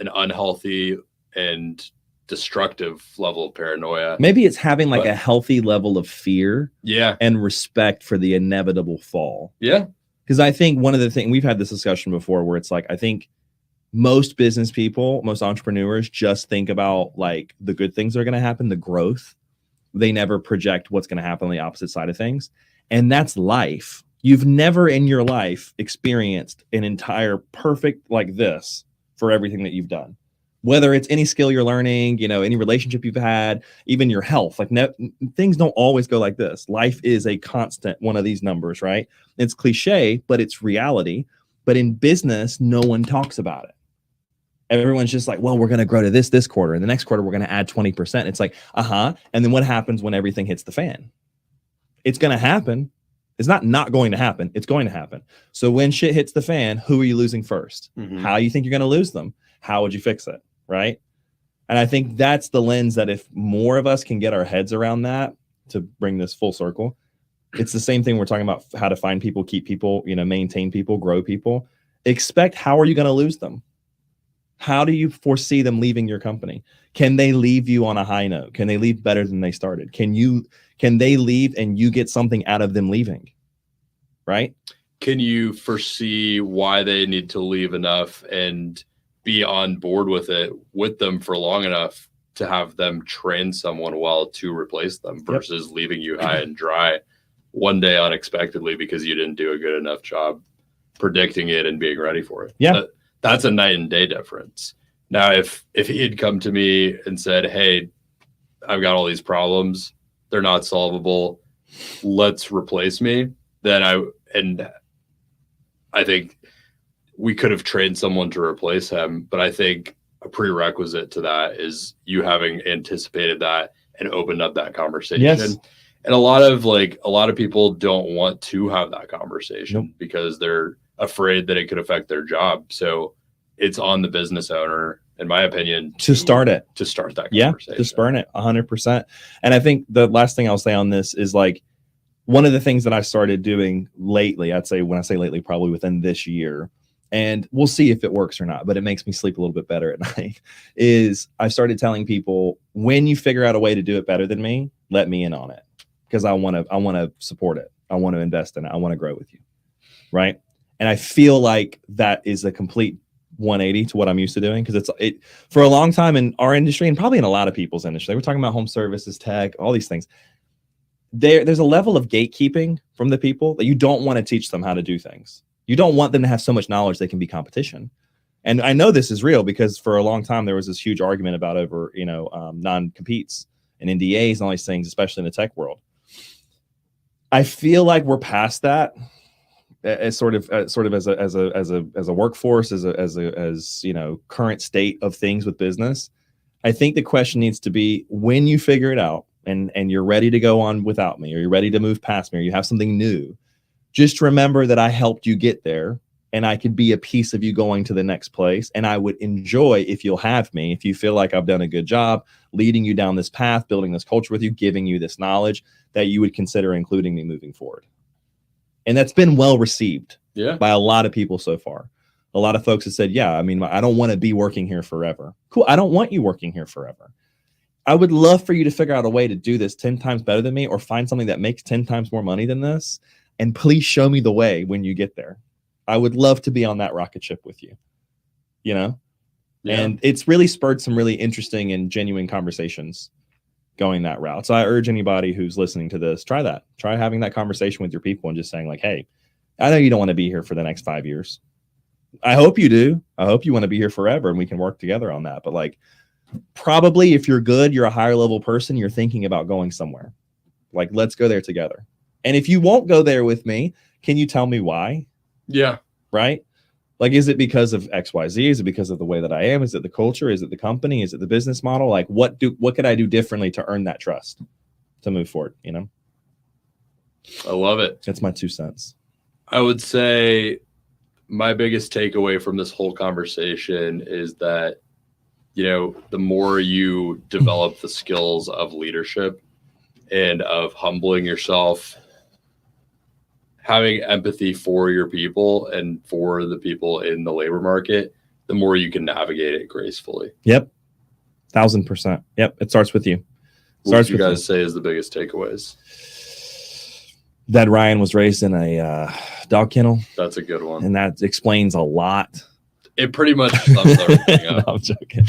Speaker 1: unhealthy and destructive level of paranoia.
Speaker 2: Maybe it's having like a healthy level of fear, and respect for the inevitable fall.
Speaker 1: Yeah.
Speaker 2: Because I think one of the things, we've had this discussion before where it's like, I think most business people, most entrepreneurs just think about like the good things that are going to happen, the growth. They never project what's going to happen on the opposite side of things. And that's life. You've never in your life experienced an entire perfect like this for everything that you've done. Whether it's any skill you're learning, any relationship you've had, even your health, like things don't always go like this. Life is a constant one of these numbers, right? It's cliche, but it's reality. But in business, no one talks about it. Everyone's just like, well, we're going to grow to this quarter, and the next quarter we're going to add 20%. It's like, and then what happens when everything hits the fan? It's going to happen. It's not going to happen. It's going to happen. So when shit hits the fan, who are you losing first?
Speaker 1: Mm-hmm.
Speaker 2: How you think you're going to lose them? How would you fix it? Right. And I think that's the lens that if more of us can get our heads around that, to bring this full circle, it's the same thing we're talking about, how to find people, keep people, maintain people, grow people. Expect, how are you going to lose them? How do you foresee them leaving your company? Can they leave you on a high note? Can they leave better than they started? Can they leave and you get something out of them leaving? Right?
Speaker 1: Can you foresee why they need to leave enough and be on board with them for long enough to have them train someone well to replace them versus leaving you high and dry one day unexpectedly because you didn't do a good enough job predicting it and being ready for it?
Speaker 2: Yeah.
Speaker 1: That's a night and day difference. Now, if he had come to me and said, hey, I've got all these problems, they're not solvable, let's replace me, then I think we could have trained someone to replace him. But I think a prerequisite to that is you having anticipated that and opened up that conversation.
Speaker 2: Yes.
Speaker 1: And a lot of people don't want to have that conversation because they're afraid that it could affect their job. So it's on the business owner, in my opinion,
Speaker 2: to start that conversation.
Speaker 1: Yeah,
Speaker 2: to spurn it 100%. And I think the last thing I'll say on this is like, one of the things that I started doing lately, I'd say, when I say lately, probably within this year, and we'll see if it works or not, but it makes me sleep a little bit better at night, is I started telling people, when you figure out a way to do it better than me, let me in on it. Because I want to support it. I want to invest in it. I want to grow with you. Right. And I feel like that is a complete 180 to what I'm used to doing. Because it for a long time in our industry, and probably in a lot of people's industry, we're talking about home services, tech, all these things. There's a level of gatekeeping from the people that you don't want to teach them how to do things. You don't want them to have so much knowledge they can be competition. And I know this is real because for a long time there was this huge argument about over non-competes and NDAs and all these things, especially in the tech world. I feel like we're past that. As sort of as a workforce, as current state of things with business. I think the question needs to be, when you figure it out and you're ready to go on without me, or you're ready to move past me, or you have something new, just remember that I helped you get there, and I could be a piece of you going to the next place. And I would enjoy if you'll have me, if you feel like I've done a good job leading you down this path, building this culture with you, giving you this knowledge, that you would consider including me moving forward. And that's been well received by a lot of people so far. A lot of folks have said, I don't want to be working here forever. Cool. I don't want you working here forever. I would love for you to figure out a way to do this 10 times better than me, or find something that makes 10 times more money than this. And please show me the way when you get there. I would love to be on that rocket ship with you, And it's really spurred some really interesting and genuine conversations going that route. So I urge anybody who's listening to this, try that. Try having that conversation with your people and just saying like, hey, I know you don't want to be here for the next 5 years. I hope you do. I hope you want to be here forever and we can work together on that. But like, probably if you're good, you're a higher level person, you're thinking about going somewhere. Like, let's go there together. And if you won't go there with me, can you tell me why?
Speaker 1: Yeah.
Speaker 2: Right? Like, is it because of XYZ? Is it because of the way that I am? Is it the culture? Is it the company? Is it the business model? Like, what could I do differently to earn that trust to move forward?
Speaker 1: I love it.
Speaker 2: That's my 2 cents.
Speaker 1: I would say my biggest takeaway from this whole conversation is that, the more you develop the skills of leadership and of humbling yourself, having empathy for your people and for the people in the labor market, the more you can navigate it gracefully.
Speaker 2: Yep. 1000%. Yep. It starts with you.
Speaker 1: What would you guys say is the biggest takeaways?
Speaker 2: That Ryan was raised in a dog kennel.
Speaker 1: That's a good one.
Speaker 2: And that explains a lot.
Speaker 1: It pretty much sums everything up.
Speaker 2: No, I'm joking.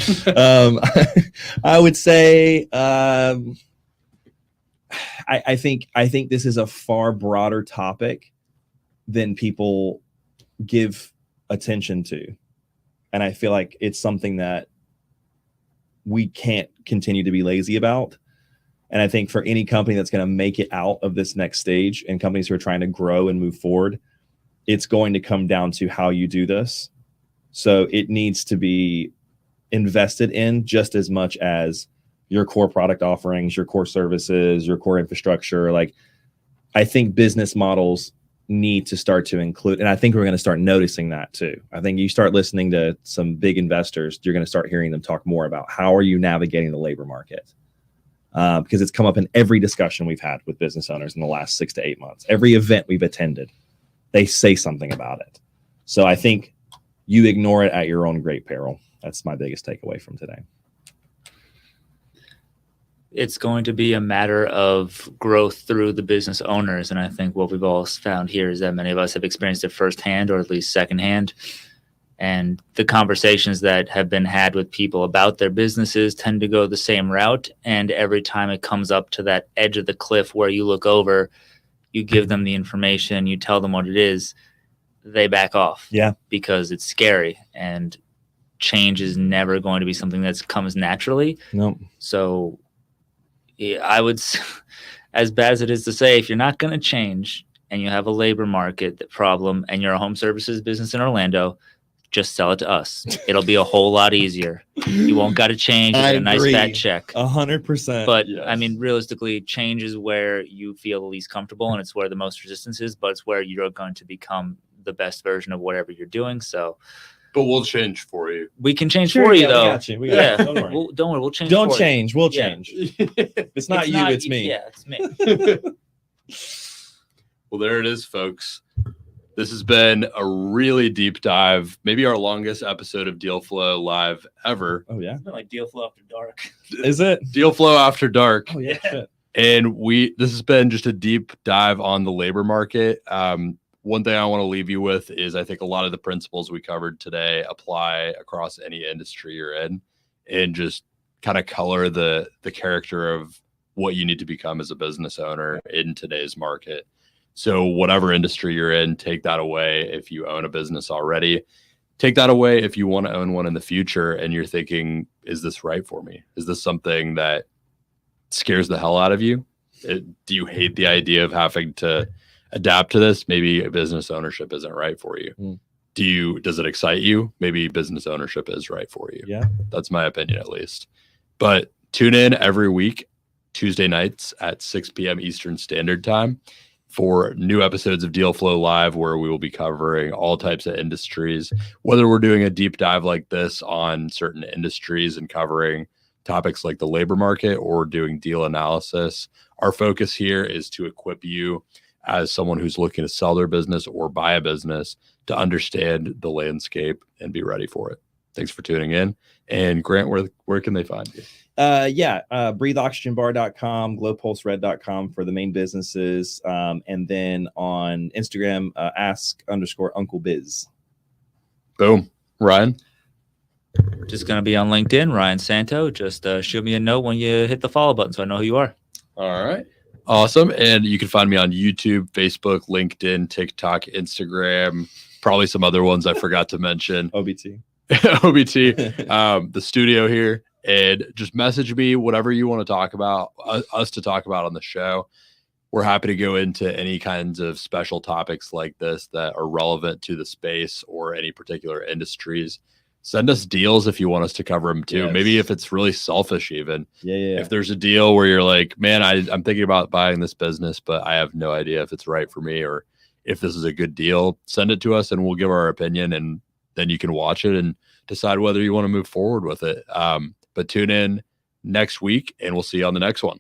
Speaker 2: I would say I think this is a far broader topic than people give attention to. And I feel like it's something that we can't continue to be lazy about. And I think for any company that's going to make it out of this next stage, and companies who are trying to grow and move forward, it's going to come down to how you do this. So it needs to be invested in just as much as your core product offerings, your core services, your core infrastructure. Like, I think business models need to start to include, and I think we're going to start noticing that too. I think you start listening to some big investors, you're going to start hearing them talk more about how are you navigating the labor market. Because it's come up in every discussion we've had with business owners in the last 6 to 8 months. Every event we've attended, they say something about it. So I think you ignore it at your own great peril. That's my biggest takeaway from today.
Speaker 3: It's going to be a matter of growth through the business owners. And I think what we've all found here is that many of us have experienced it firsthand, or at least secondhand. And the conversations that have been had with people about their businesses tend to go the same route. And every time it comes up to that edge of the cliff where you look over, you give them the information, you tell them what it is, they back off.
Speaker 2: Yeah.
Speaker 3: Because it's scary, and change is never going to be something that comes naturally.
Speaker 2: No.
Speaker 3: So I would, as bad as it is to say, if you're not going to change and you have a labor market problem and you're a home services business in Orlando, just sell it to us. It'll be a whole lot easier. You won't got to change. You get a nice fat check.
Speaker 2: 100%.
Speaker 3: But
Speaker 1: Yes.
Speaker 3: I mean, realistically, change is where you feel the least comfortable, and it's where the most resistance is, but it's where you're going to become the best version of whatever you're doing. So
Speaker 1: But we'll change for you.
Speaker 3: we can change
Speaker 2: Sure,
Speaker 3: for you,
Speaker 2: yeah,
Speaker 3: though.
Speaker 2: we got you. We got you. Don't worry.
Speaker 3: Don't worry. We'll change.
Speaker 2: Don't
Speaker 3: for you.
Speaker 2: change. We'll
Speaker 3: Yeah.
Speaker 2: change. It's not you, it's me.
Speaker 3: Yeah, it's me.
Speaker 1: Well, there it is, folks. This has been a really deep dive, maybe our longest episode of Deal Flow Live ever.
Speaker 2: Oh, yeah.
Speaker 3: It's been like Deal Flow After Dark.
Speaker 2: Is it?
Speaker 1: Deal Flow After Dark.
Speaker 2: Oh, yeah. Shit.
Speaker 1: And this has been just a deep dive on the labor market. One thing I want to leave you with is I think a lot of the principles we covered today apply across any industry you're in, and just kind of color the character of what you need to become as a business owner in today's market. So whatever industry you're in, take that away. If you own a business already, take that away. If you want to own one in the future and you're thinking, is this right for me? Is this something that scares the hell out of you? Do you hate the idea of having to adapt to this? Maybe business ownership isn't right for you. Does it excite you? Maybe business ownership is right for you.
Speaker 2: Yeah.
Speaker 1: That's my opinion, at least. But tune in every week, Tuesday nights at 6 p.m. Eastern Standard Time, for new episodes of Deal Flow Live, where we will be covering all types of industries, whether we're doing a deep dive like this on certain industries and covering topics like the labor market, or doing deal analysis. Our focus here is to equip you as someone who's looking to sell their business or buy a business to understand the landscape and be ready for it. Thanks for tuning in. And Grant, where can they find you?
Speaker 2: breatheoxygenbar.com, glowpulsered.com for the main businesses. And then on Instagram, ask_Uncle Biz.
Speaker 1: Boom. Ryan?
Speaker 3: Just going to be on LinkedIn, Ryan Santo. Just shoot me a note when you hit the follow button so I know who you are.
Speaker 1: All right. Awesome. And you can find me on YouTube, Facebook, LinkedIn, TikTok, Instagram, probably some other ones I forgot to mention.
Speaker 2: OBT.
Speaker 1: The studio here. And just message me whatever you want to talk about, us to talk about on the show. We're happy to go into any kinds of special topics like this that are relevant to the space or any particular industries. Send us deals if you want us to cover them too.
Speaker 2: Yes.
Speaker 1: Maybe if it's really selfish, even.
Speaker 2: Yeah.
Speaker 1: If there's a deal where you're like, man, I'm thinking about buying this business, but I have no idea if it's right for me or if this is a good deal, send it to us and we'll give our opinion, and then you can watch it and decide whether you want to move forward with it. But tune in next week and we'll see you on the next one.